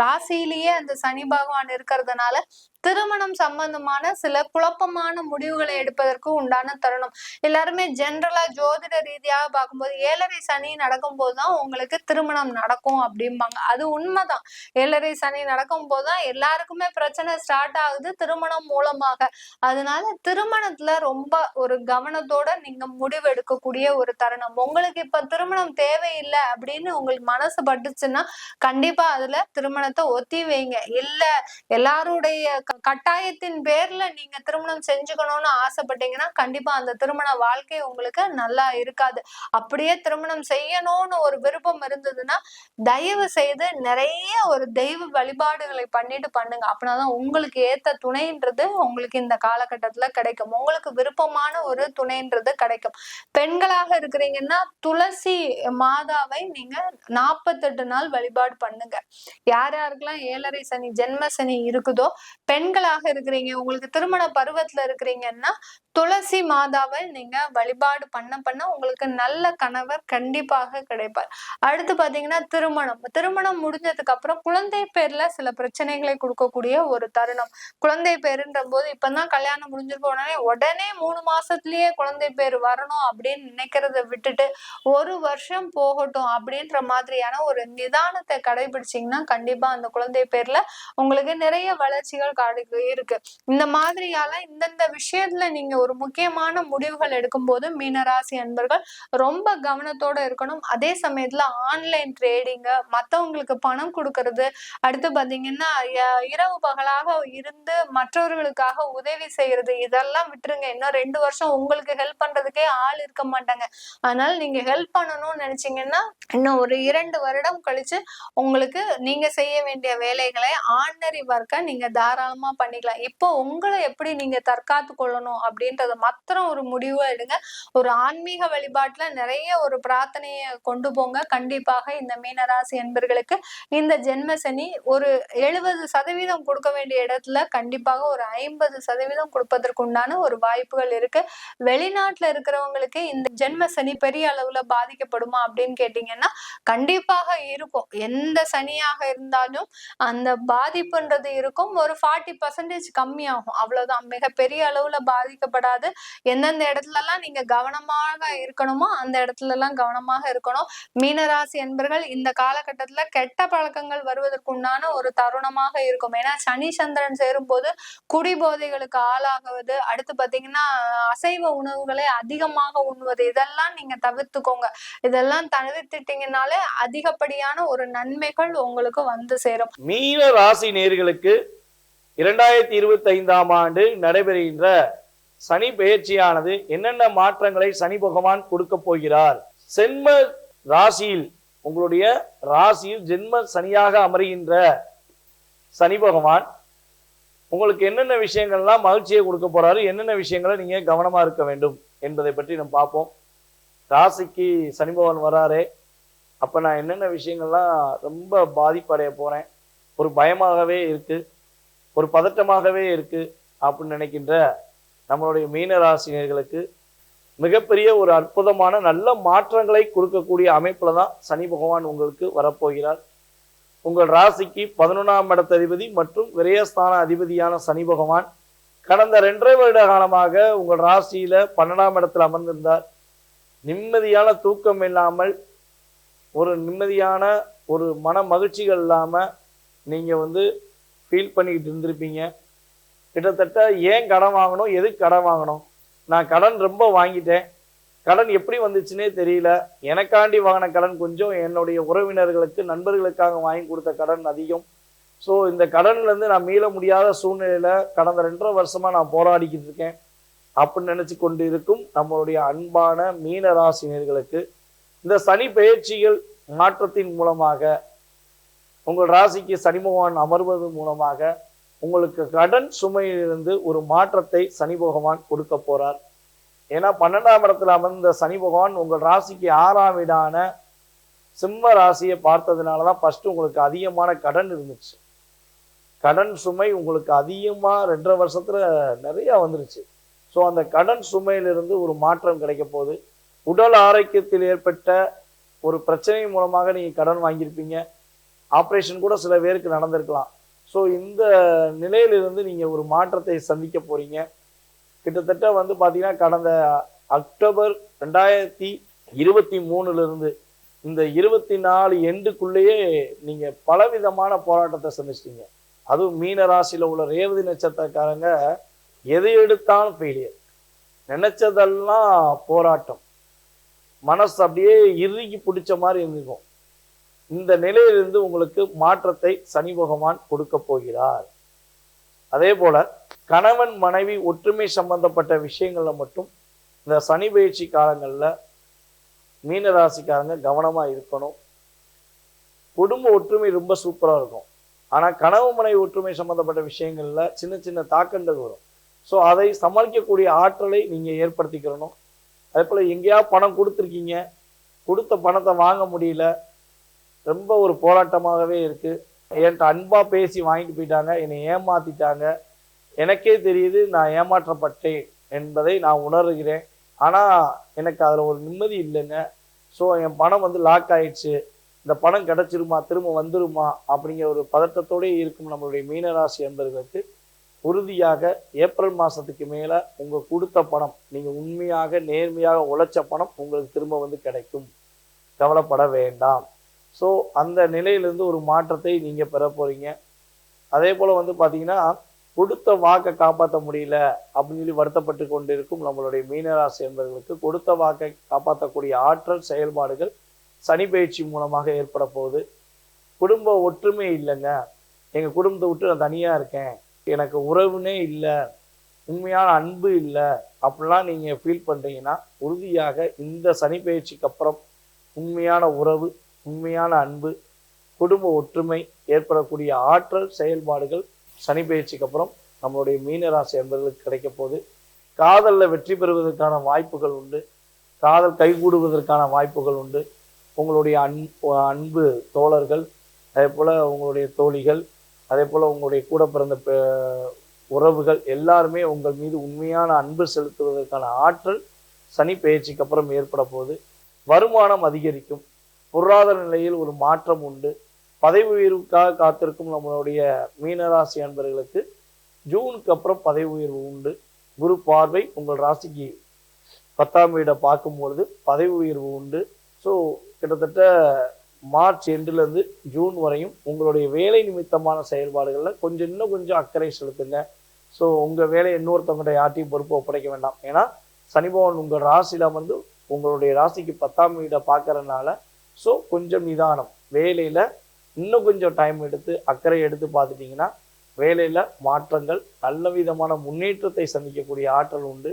ராசியிலேயே அந்த சனி பகவான் இருக்கிறதுனால திருமணம் சம்பந்தமான சில குழப்பமான முடிவுகளை எடுப்பதற்கு உண்டான தருணம். எல்லாருமே ஜென்ரலா ஜோதிட ரீதியாக பார்க்கும்போது 7.5 சனி நடக்கும் போதுதான் உங்களுக்கு திருமணம் நடக்கும் அப்படிம்பாங்க. அது உண்மைதான். 7.5 சனி நடக்கும் போதுதான் எல்லாருக்குமே பிரச்சனை ஸ்டார்ட் ஆகுது திருமணம் மூலமாக. அதனால திருமணத்துல ரொம்ப ஒரு கவனத்தோட நீங்க முடிவு எடுக்கக்கூடிய ஒரு தருணம். உங்களுக்கு இப்ப திருமணம் தேவையில்லை அப்படின்னு உங்களுக்கு மனசு பட்டுச்சுன்னா கண்டிப்பா அதுல திருமணத்தை ஒத்தி வைங்க. இல்ல எல்லாருடைய கட்டாயத்தின் பேர்ல நீங்க திருமணம் செஞ்சுக்கணும்னு ஆசைப்பட்டீங்கன்னா கண்டிப்பா அந்த திருமண வாழ்க்கை உங்களுக்கு நல்லா இருக்காது. அப்படியே திருமணம் செய்யணும்னு ஒரு விருப்பம் இருந்ததுன்னா தயவு செய்து நிறைய ஒரு தெய்வ வழிபாடுகளை பண்ணிட்டு பண்ணுங்க. அப்படின்னாதான் உங்களுக்கு ஏத்த துணைன்றது உங்களுக்கு இந்த காலகட்டத்துல கிடைக்கும். உங்களுக்கு விருப்பமான ஒரு துணைன்றது கிடைக்கும். பெண்களாக இருக்கிறீங்கன்னா துளசி மாதாவை நீங்க 48 நாள் வழிபாடு பண்ணுங்க. யார் யாருக்கெல்லாம் 7.5 சனி ஜென்ம சனி இருக்குதோ, பெண்களாக இருக்கிறீங்க, உங்களுக்கு திருமண பருவத்துல இருக்கிறீங்கன்னா துளசி மாதாவை நீங்க வழிபாடு பண்ண உங்களுக்கு நல்ல கணவர் கண்டிப்பாக கிடைப்பார். அடுத்து பாத்தீங்கன்னா திருமணம் முடிஞ்சதுக்கு அப்புறம் குழந்தை பேர்ல சில பிரச்சனைகளை கொடுக்கக்கூடிய ஒரு தருணம். குழந்தை பேருன்ற போது இப்பதான் கல்யாணம் முடிஞ்சிருக்க உடனே 3 மாசத்துலயே குழந்தை பேர் வரணும் அப்படின்னு நினைக்கிறத விட்டுட்டு 1 வருஷம் போகட்டும் அப்படின்ற மாதிரியான ஒரு நிதானத்தை கடைபிடிச்சீங்கன்னா கண்டிப்பா அந்த குழந்தை பேர்ல உங்களுக்கு நிறைய வளர்ச்சிகள் இருக்கு. இந்த மாதிரியால இந்தந்த விஷயத்துல நீங்க ஒரு முக்கியமான முடிவுகள் எடுக்கும் போது மீனராசி அன்பர்கள் ரொம்ப கவனத்தோட இருக்கணும். அதே சமயத்துல ஆன்லைன் ட்ரேடிங், மத்தவங்களுக்கு பணம் கொடுக்கறது, அடுத்து பாத்தீங்கன்னா இரவு பகலாக இருந்து மற்றவர்களுக்காக உதவி செய்யறது, இதெல்லாம் விட்டுருங்க. இன்னும் 2 வருஷம் உங்களுக்கு ஹெல்ப் பண்றதுக்கே ஆள் இருக்க மாட்டாங்க. அதனால நீங்க ஹெல்ப் பண்ணணும்னு நினைச்சீங்கன்னா இன்னும் ஒரு 2 வருடம் கழிச்சு உங்களுக்கு நீங்க செய்ய வேண்டிய வேலைகளை ஆர்டினரி ஒர்க்கை நீங்க தாராளமா பண்ணிக்கலாம். இப்போ உங்களை எப்படி நீங்க தற்காத்து கொள்ளணும் அப்படின்றத மாத்திரம் ஒரு முடிவா எடுங்க. ஒரு ஆன்மீக வழிபாட்டுல நிறைய ஒரு பிரார்த்தனையை கொண்டு போங்க. கண்டிப்பாக இந்த மீனராசி என்பர்களுக்கு இந்த ஜென்ம சனி ஒரு 70% கொடுக்க வேண்டிய இடத்துல கண்டிப்பாக ஒரு 50% கொடுப்பதற்கு உண்டான ஒரு வாய்ப்புகள் இருக்கு. வெளிநாட்டுல இருக்கிறவங்களுக்கு இந்த ஜென்ம சனி பெரிய அளவுல பாதிக்கப்படுமா அப்படின்னு கேட்டீங்கன்னா கண்டிப்பாக இருக்கும். எந்த சனியாக இருந்தாலும் அந்த பாதிப்புன்றது இருக்கும். ஒரு 40% கம்மியாகும், அவ்வளவுதான். மிகப்பெரிய அளவுல பாதிக்கப்படாது. எந்தெந்த இடத்துல எல்லாம் நீங்க கவனமாக இருக்கணுமோ அந்த இடத்துல எல்லாம் கவனமாக இருக்கணும். மீனராசி என்பர்கள் இந்த காலகட்டத்துல கெட்ட பழக்கங்கள் வருவதற்குண்டான ஒரு தருணமாக இருக்கும். ஏன்னா சனி சந்திரன் சேரும் போது குடிபோதைகளுக்கு ஆளாகுவது, அடுத்து பாத்தீங்கன்னா அசைவ உணவுகளை அதிகமாக உண்ணுவது, இதெல்லாம் நீங்க தவிர்த்துக்கோங்க. இதெல்லாம் தவிர்த்துட்டீங்கனாலே அதிகப்படியான ஒரு நன்மைகள் உங்களுக்கு வந்து சேரும். மீன ராசி நேயர்களுக்கு 2025ஆம் ஆண்டு நடைபெறுகின்ற சனி பெயர்ச்சியானது என்னென்ன மாற்றங்களை சனி பகவான் கொடுக்க போகிறார்? சென்ம ராசியில் உங்களுடைய ராசியில் ஜென்ம சனியாக அமர்கின்ற சனி பகவான் உங்களுக்கு என்னென்ன விஷயங்கள்லாம் மகிழ்ச்சியை கொடுக்க போறாரு, என்னென்ன விஷயங்களை நீங்க கவனமா இருக்க வேண்டும் என்பதை பற்றி நம்ம பார்ப்போம். ராசிக்கு சனி பகவான் வராரே, அப்ப நான் என்னென்ன விஷயங்கள்லாம் ரொம்ப பாதிப்படைய போறேன், ஒரு பயமாகவே இருக்கு, ஒரு பதட்டமாகவே இருக்கு அப்படின்னு நினைக்கின்ற நம்மளுடைய மீனராசினியர்களுக்கு மிகப்பெரிய ஒரு அற்புதமான நல்ல மாற்றங்களை கொடுக்கக்கூடிய அமைப்புல தான் சனி பகவான் உங்களுக்கு வரப்போகிறார். உங்கள் ராசிக்கு 11ஆம் இடத்த அதிபதி மற்றும் விரயஸ்தான அதிபதியான சனி பகவான் கடந்த 2.5 வருட காலமாக உங்கள் ராசியில 12ஆம் இடத்துல அமர்ந்திருந்தார். நிம்மதியான தூக்கம் இல்லாமல், ஒரு நிம்மதியான ஒரு மன மகிழ்ச்சிகள் இல்லாம நீங்க ஃபீல் பண்ணிக்கிட்டு இருந்திருப்பீங்க. கிட்டத்தட்ட ஏன் கடன் வாங்கணும், எதுக்கு கடன் வாங்கணும், நான் கடன் ரொம்ப வாங்கிட்டேன், கடன் எப்படி வந்துச்சுன்னே தெரியல, எனக்காண்டி வாங்கின கடன் கொஞ்சம், என்னுடைய உறவினர்களுக்கு நண்பர்களுக்காக வாங்கி கொடுத்த கடன் அதிகம், ஸோ இந்த கடன்லேருந்து நான் மீள முடியாத சூழ்நிலையில கடந்த 2.5 வருஷமா நான் போராடிக்கிட்டு இருக்கேன் அப்படின்னு நினைச்சு கொண்டு இருக்கும் நம்மளுடைய அன்பான மீன ராசினியர்களுக்கு இந்த சனி பெயர்ச்சிகள் மாற்றத்தின் மூலமாக, உங்கள் ராசிக்கு சனி பகவான் அமர்வது மூலமாக உங்களுக்கு கடன் சுமையிலிருந்து ஒரு மாற்றத்தை சனி பகவான் கொடுக்க போறார். ஏன்னா 12ஆம் இடத்துல அமர்ந்த சனி பகவான் உங்கள் ராசிக்கு 6ஆம் வீடான சிம்ம ராசியை பார்த்ததுனாலதான் ஃபர்ஸ்ட் உங்களுக்கு அதிகமான கடன் இருந்துச்சு. கடன் சுமை உங்களுக்கு அதிகமா 2.5 வருஷத்துல நிறைய வந்துருச்சு. ஸோ அந்த கடன் சுமையிலிருந்து ஒரு மாற்றம் கிடைக்க போகுது. உடல் ஆரோக்கியத்தில் ஏற்பட்ட ஒரு பிரச்சனை மூலமாக நீங்க கடன் வாங்கியிருப்பீங்க, ஆப்ரேஷன் கூட சில பேருக்கு நடந்திருக்கலாம். ஸோ இந்த நிலையிலிருந்து நீங்க ஒரு மாற்றத்தை சந்திக்க போறீங்க. கிட்டத்தட்ட பார்த்தீங்கன்னா கடந்த அக்டோபர் 2023 இந்த 24 எண்டுக்குள்ளேயே நீங்க பலவிதமான போராட்டத்தை சந்திச்சிட்டீங்க. அதுவும் மீன ராசியில உள்ள ரேவதி நட்சத்திரக்காரங்க எதை எடுத்தாலும் ஃபெயிலியர், நினைச்சதெல்லாம் போராட்டம், மனசு அப்படியே இறுகி பிடிச்ச மாதிரி இருந்திருக்கும். இந்த நிலையிலிருந்து உங்களுக்கு மாற்றத்தை சனி பகவான் கொடுக்க போகிறார். அதே போல கணவன் மனைவி ஒற்றுமை சம்பந்தப்பட்ட விஷயங்கள்ல மட்டும் இந்த சனி பயிற்சி காலங்கள்ல மீனராசிக்காரங்க கவனமா இருக்கணும். குடும்ப ஒற்றுமை ரொம்ப சூப்பரா இருக்கும். ஆனா கணவன் மனைவி ஒற்றுமை சம்பந்தப்பட்ட விஷயங்கள்ல சின்ன சின்ன தாக்கங்கள் வரும். ஸோ அதை சமாளிக்கக்கூடிய ஆற்றலை நீங்க ஏற்படுத்திக்கிறணும். அதே போல எங்கேயா பணம் கொடுத்துருக்கீங்க, கொடுத்த பணத்தை வாங்க முடியல, ரொம்ப ஒரு போராட்டமாகவே இருக்கு. என்கிட்ட அன்பா பேசி வாங்கிட்டு போயிட்டாங்க, என்னை ஏமாத்திட்டாங்க, எனக்கே தெரியுது நான் ஏமாற்றப்பட்டேன் என்பதை நான் உணர்கிறேன். ஆனால் எனக்கு அதில் ஒரு நிம்மதி இல்லைங்க. ஸோ என் பணம் வந்து லாக் ஆயிடுச்சு, இந்த பணம் கிடச்சிருமா, திரும்ப வந்துருமா அப்படிங்கிற ஒரு பதட்டத்தோடே இருக்கும் நம்மளுடைய மீனராசி என்பவர்களுக்கு உறுதியாக ஏப்ரல் மாதத்துக்கு மேலே உங்கள் கொடுத்த பணம், நீங்கள் உண்மையாக நேர்மையாக உழைச்ச பணம் உங்களுக்கு திரும்ப வந்து கிடைக்கும். கவலைப்பட வேண்டாம். ஸோ அந்த நிலையிலிருந்து ஒரு மாற்றத்தை நீங்கள் பெற போகிறீங்க. அதே போல் வந்து பார்த்தீங்கன்னா, கொடுத்த வாக்கை காப்பாற்ற முடியல அப்படின்னு சொல்லி வருத்தப்பட்டு கொண்டிருக்கும் நம்மளுடைய மீனராசி என்பவர்களுக்கு கொடுத்த வாக்கை காப்பாற்றக்கூடிய ஆற்றல் செயல்பாடுகள் சனி பயிற்சி மூலமாக ஏற்பட போகுது. குடும்ப ஒற்றுமை இல்லைங்க, எங்கள் குடும்பத்தை விட்டு நான் தனியாக இருக்கேன், எனக்கு உறவுனே இல்லை, உண்மையான அன்பு இல்லை அப்படிலாம் நீங்கள் ஃபீல் பண்ணுறீங்கன்னா, உறுதியாக இந்த சனி பயிற்சிக்கு அப்புறம் உண்மையான உறவு, உண்மையான அன்பு, குடும்ப ஒற்றுமை ஏற்படக்கூடிய ஆற்றல் செயல்பாடுகள் சனி பயிற்சிக்கு அப்புறம் நம்மளுடைய மீனராசி என்பவர்களுக்கு கிடைக்க போகுது. காதலில் வெற்றி பெறுவதற்கான வாய்ப்புகள் உண்டு, காதல் கைகூடுவதற்கான வாய்ப்புகள் உண்டு. உங்களுடைய அன்பு தோழர்கள், அதே போல் உங்களுடைய தோழிகள், அதே போல் உங்களுடைய கூட பிறந்த உறவுகள் எல்லாருமே உங்கள் மீது உண்மையான அன்பு செலுத்துவதற்கான ஆற்றல் சனி பயிற்சிக்கு அப்புறம் ஏற்பட போகுது. வருமானம் அதிகரிக்கும், பொருளாதார நிலையில் ஒரு மாற்றம் உண்டு. பதவி உயர்வுக்காக காத்திருக்கும் நம்மளுடைய மீனராசி அன்பர்களுக்கு ஜூனுக்கு அப்புறம் பதவி உயர்வு உண்டு. குரு பார்வை உங்கள் ராசிக்கு 10ஆம் வீடை பார்க்கும்பொழுது பதவி உயர்வு உண்டு. ஸோ கிட்டத்தட்ட மார்ச் எண்டுலேருந்து ஜூன் வரையும் உங்களுடைய வேலை நிமித்தமான செயல்பாடுகளில் இன்னும் கொஞ்சம் அக்கறை செலுத்துங்க. ஸோ உங்கள் வேலையை இன்னொருத்தவங்கள்ட்ட யார்ட்டையும் பொறுப்பு ஒப்படைக்க வேண்டாம். ஏன்னா சனி பகவான் உங்கள் ராசியில் வந்து உங்களுடைய ராசிக்கு 10ஆம் வீடை பார்க்கறதுனால ஸோ கொஞ்சம் நிதானம், வேலையில் இன்னும் கொஞ்சம் டைம் எடுத்து அக்கறை எடுத்து பார்த்துட்டிங்கன்னா வேலையில் மாற்றங்கள், நல்ல விதமான முன்னேற்றத்தை சந்திக்கக்கூடிய ஆற்றல் உண்டு.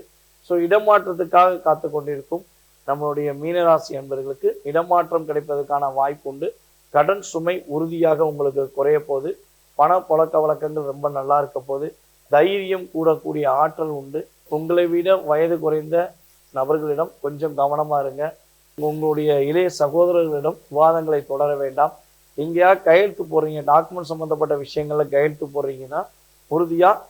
ஸோ இடமாற்றத்துக்காக காத்து கொண்டிருக்கும் நம்மளுடைய மீனராசி என்பவர்களுக்கு இடமாற்றம் கிடைப்பதற்கான வாய்ப்பு உண்டு. கடன் சுமை உறுதியாக உங்களுக்கு குறைய போகுது. பண புழக்க வழக்கங்கள் ரொம்ப நல்லா இருக்க போது. தைரியம் கூடக்கூடிய ஆற்றல் உண்டு. உங்களை விட வயது குறைந்த நபர்களிடம் கொஞ்சம் கவனமாக இருங்க. உங்களுடைய இளைய சகோதரர்களிடம் விவாதங்களை தொடர வேண்டாம். எங்கேயா கையெழுத்து போடுறீங்க, டாக்குமெண்ட் சம்மந்தப்பட்ட விஷயங்களில் கையெழுத்து போடுறீங்கன்னா உறுதியாக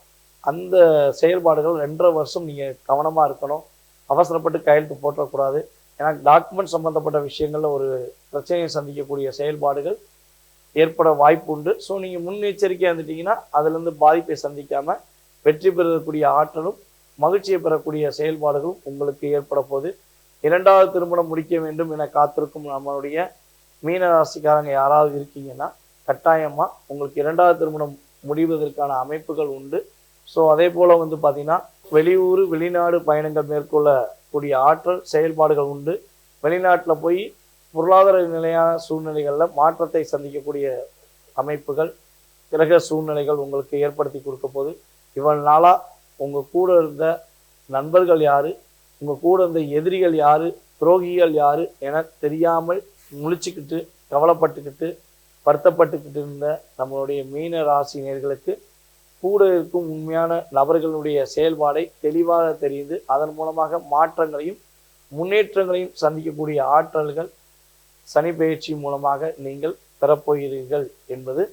அந்த செயல்பாடுகள் 2.5 வருஷம் நீங்கள் கவனமாக இருக்கணும். அவசரப்பட்டு கையெழுத்து போட்டக்கூடாது. ஏன்னா டாக்குமெண்ட் சம்மந்தப்பட்ட விஷயங்களில் ஒரு பிரச்சனையை சந்திக்கக்கூடிய செயல்பாடுகள் ஏற்பட வாய்ப்பு உண்டு. ஸோ நீங்கள் முன்னெச்சரிக்கையாக இருந்துட்டீங்கன்னா அதுலேருந்து பாதிப்பை சந்திக்காமல் வெற்றி பெறக்கூடிய ஆற்றலும் மகிழ்ச்சியை பெறக்கூடிய செயல்பாடுகளும் உங்களுக்கு ஏற்பட போகுது. 2வது திருமணம் முடிக்க வேண்டும் என காத்திருக்கும் நம்மளுடைய மீனராசிக்காரங்க யாராவது இருக்கீங்கன்னா கட்டாயமாக உங்களுக்கு 2வது திருமணம் முடிவதற்கான அமைப்புகள் உண்டு. ஸோ அதே போல் வந்து பார்த்திங்கன்னா வெளியூர் வெளிநாடு பயணங்கள் மேற்கொள்ளக்கூடிய ஆற்றல் செயல்பாடுகள் உண்டு. வெளிநாட்டில் போய் பொருளாதார நிலையான சூழ்நிலைகளில் மாற்றத்தை சந்திக்கக்கூடிய அமைப்புகள், கிரக சூழ்நிலைகள் உங்களுக்கு ஏற்படுத்தி கொடுக்க போது. இவ்வளவு நாளாக உங்கள் கூட இருந்த நண்பர்கள் யார், உங்கள் கூட இருந்த எதிரிகள் யார், துரோகிகள் யார் என தெரியாமல் முழிச்சுக்கிட்டு கவலைப்பட்டுக்கிட்டு வருத்தப்பட்டுக்கிட்டு இருந்த நம்மளுடைய மீன ராசி நேயர்களுக்கு கூட இருக்கும் உண்மையான நபர்களுடைய செயல்பாடை தெளிவாக தெரிந்து அதன் மூலமாக மாற்றங்களையும் முன்னேற்றங்களையும் சந்திக்கக்கூடிய ஆற்றல்கள் சனி பயிற்சி மூலமாக நீங்கள் பெறப்போகிறீர்கள் என்பது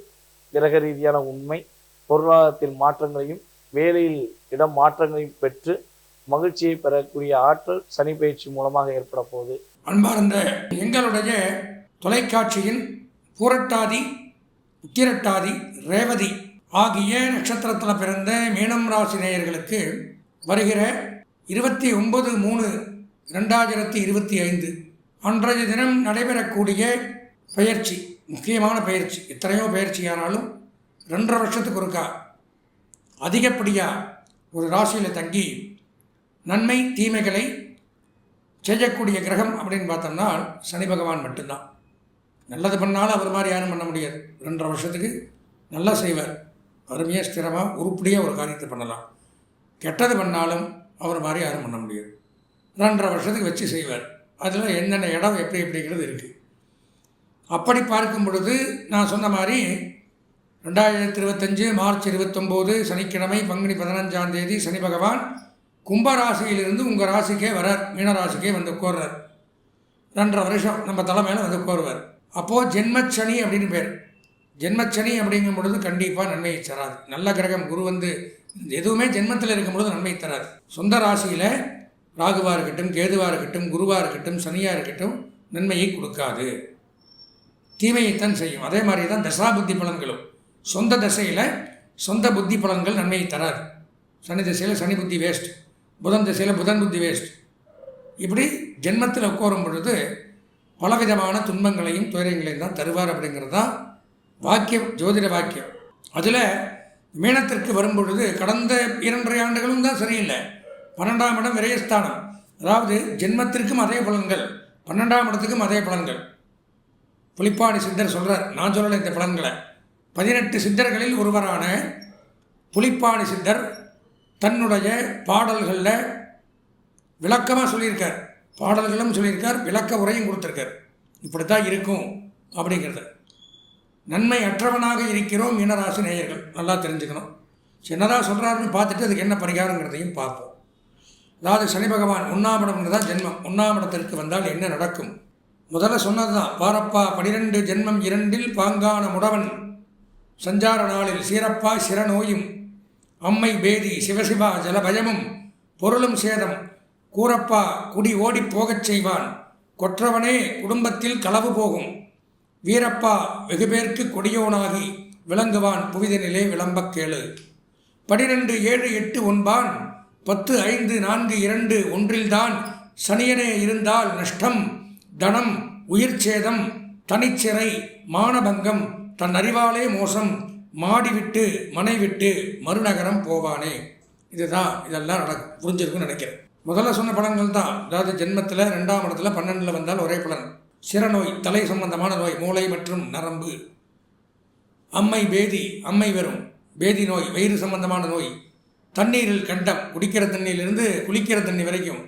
கிரக ரீதியான உண்மை. பொருளாதாரத்தில் மாற்றங்களையும் வேலையில் இடம் மாற்றங்களையும் பெற்று மகிழ்ச்சியை பெறக்கூடிய ஆற்றல் சனி பயிற்சி மூலமாக ஏற்பட போகுது. அன்பார்ந்த எங்களுடைய தொலைக்காட்சியின் பூரட்டாதி, உத்திரட்டாதி, ரேவதி ஆகிய நட்சத்திரத்தில் பிறந்த மீனம் ராசி நேயர்களுக்கு வருகிற 29/3/2025 அன்றைய தினம் நடைபெறக்கூடிய பயிற்சி, முக்கியமான பயிற்சி. எத்தனையோ பயிற்சியானாலும் 2.5 வருஷத்துக்கு ஒருக்கா அதிகப்படியாக ஒரு ராசியில் தங்கி நன்மை தீமைகளை செய்யக்கூடிய கிரகம் அப்படின்னு பார்த்தோம்னா சனி பகவான் மட்டும்தான். நல்லது பண்ணாலும் அவர் மாதிரி யாரும் பண்ண முடியாது. 2.5 வருஷத்துக்கு நல்லா செய்வார், அருமையாக ஸ்திரமாக உருப்படியாக ஒரு காரியத்தை பண்ணலாம். கெட்டது பண்ணாலும் அவர் மாதிரி யாரும் பண்ண முடியாது. 2.5 வருஷத்துக்கு வச்சு செய்வார். அதில் என்னென்ன இடம் எப்படி எப்படிங்கிறது இருக்குது. அப்படி பார்க்கும் பொழுது நான் சொன்ன மாதிரி 2025 மார்ச் 29 சனிக்கிழமை பங்குனி 15ஆம் தேதி சனி பகவான் கும்பராசியிலிருந்து உங்கள் ராசிக்கே வரார், மீனராசிக்கே வந்து உட்கார்றார். 2.5 வருஷம் நம்ம தலை மேலே வந்து உட்காருவார். அப்போது ஜென்மச்சனி அப்படின்னு பேர். ஜென்மச்சனி அப்படிங்கும் பொழுது கண்டிப்பாக நன்மையை தராது. நல்ல கிரகம் குரு வந்து எதுவுமே ஜென்மத்தில் இருக்கும்பொழுது நன்மை தராது. சொந்த ராசியில் ராகுவாக இருக்கட்டும், கேதுவாக இருக்கட்டும், குருவாக இருக்கட்டும், சனியாக இருக்கட்டும் நன்மையை கொடுக்காது, தீமையைத்தான் செய்யும். அதே மாதிரி தான் தசா புத்தி பலன்களும். சொந்த தசையில் சொந்த புத்தி பலன்கள் நன்மையை தராது. சனி திசையில் சனி புத்தி வேஸ்ட், புதன் திசையில் புதன் புத்தி வேஸ்ட். இப்படி ஜென்மத்தில் உட்காரும் பொழுது பலவிதமான துன்பங்களையும் துயரங்களையும் தான் தருவார் அப்படிங்கிறது தான் வாக்கியம், ஜோதிட வாக்கியம். அதில் மீனத்திற்கு வரும்பொழுது கடந்த 2.5 ஆண்டுகளும் தான் சரியில்லை. 12ஆம் இடம் விரயஸ்தானம், அதாவது ஜென்மத்திற்கும் அதே பலன்கள், 12ஆம் இடத்துக்கும் அதே பலன்கள். புலிப்பாணி சித்தர் சொல்கிறார், நான் சொல்லலை இந்த பலன்களை. 18 சித்தர்களில் ஒருவரான புலிப்பாணி சித்தர் தன்னுடைய பாடல்களில் விளக்கமாக சொல்லியிருக்கார். பாடல்களும் சொல்லியிருக்கார், விளக்க உரையும் கொடுத்துருக்கார். இப்படித்தான் இருக்கும் அப்படிங்கிறத. நன்மை அற்றவனாக இருக்கிறோம் மீனராசி நேயர்கள், நல்லா தெரிஞ்சுக்கணும். சின்னதாக சொல்கிறாருன்னு பார்த்துட்டு அதுக்கு என்ன பரிகாரங்கிறதையும் பார்ப்போம். அதாவது சனி பகவான் 1ஆம் இடம்ங்கிறதா ஜென்மம். 1ஆம் இடத்திற்கு வந்தால் என்ன நடக்கும்? முதல்ல சொன்னது தான், பாரப்பா 12 ஜென்மம் 2 பாங்கான முடவன் சஞ்சார நாளில் சீரப்பா சிறநோயும் அம்மை பேதி சிவசிவா ஜலபயமும் பொருளும் சேதம் கூரப்பா குடி ஓடி போகச் செய்வான் கொற்றவனே குடும்பத்தில் களவு போகும் வீரப்பா வெகுபேர்க்கு கொடியோனாகி விளங்குவான் புவிதனிலே விளம்பக் கேளு 12 7 8 ஒன்பான் 10 5 4 2 ஒன்றில்தான் சனியனே இருந்தால் நஷ்டம் தனம் உயிர் சேதம் தனிச்சிறை மானபங்கம் தன் அறிவாலே மோசம் மாடிவிட்டு மனை விட்டு மறுநகரம் போவானே. இதுதான் இதெல்லாம் புரிஞ்சிருக்குன்னு நினைக்கிறேன். முதல்ல சொன்ன பலன்கள் தான். அதாவது ஜென்மத்தில் 2ஆம் இடத்துல 12 வந்தால் ஒரே பலன். சிறநோய், தலை சம்பந்தமான நோய், மூளை மற்றும் நரம்பு. அம்மை பேதி, அம்மை வரும் பேதி நோய், வயிறு சம்பந்தமான நோய். தண்ணீரில் கண்டம், குடிக்கிற தண்ணியிலிருந்து குளிக்கிற தண்ணி வரைக்கும்,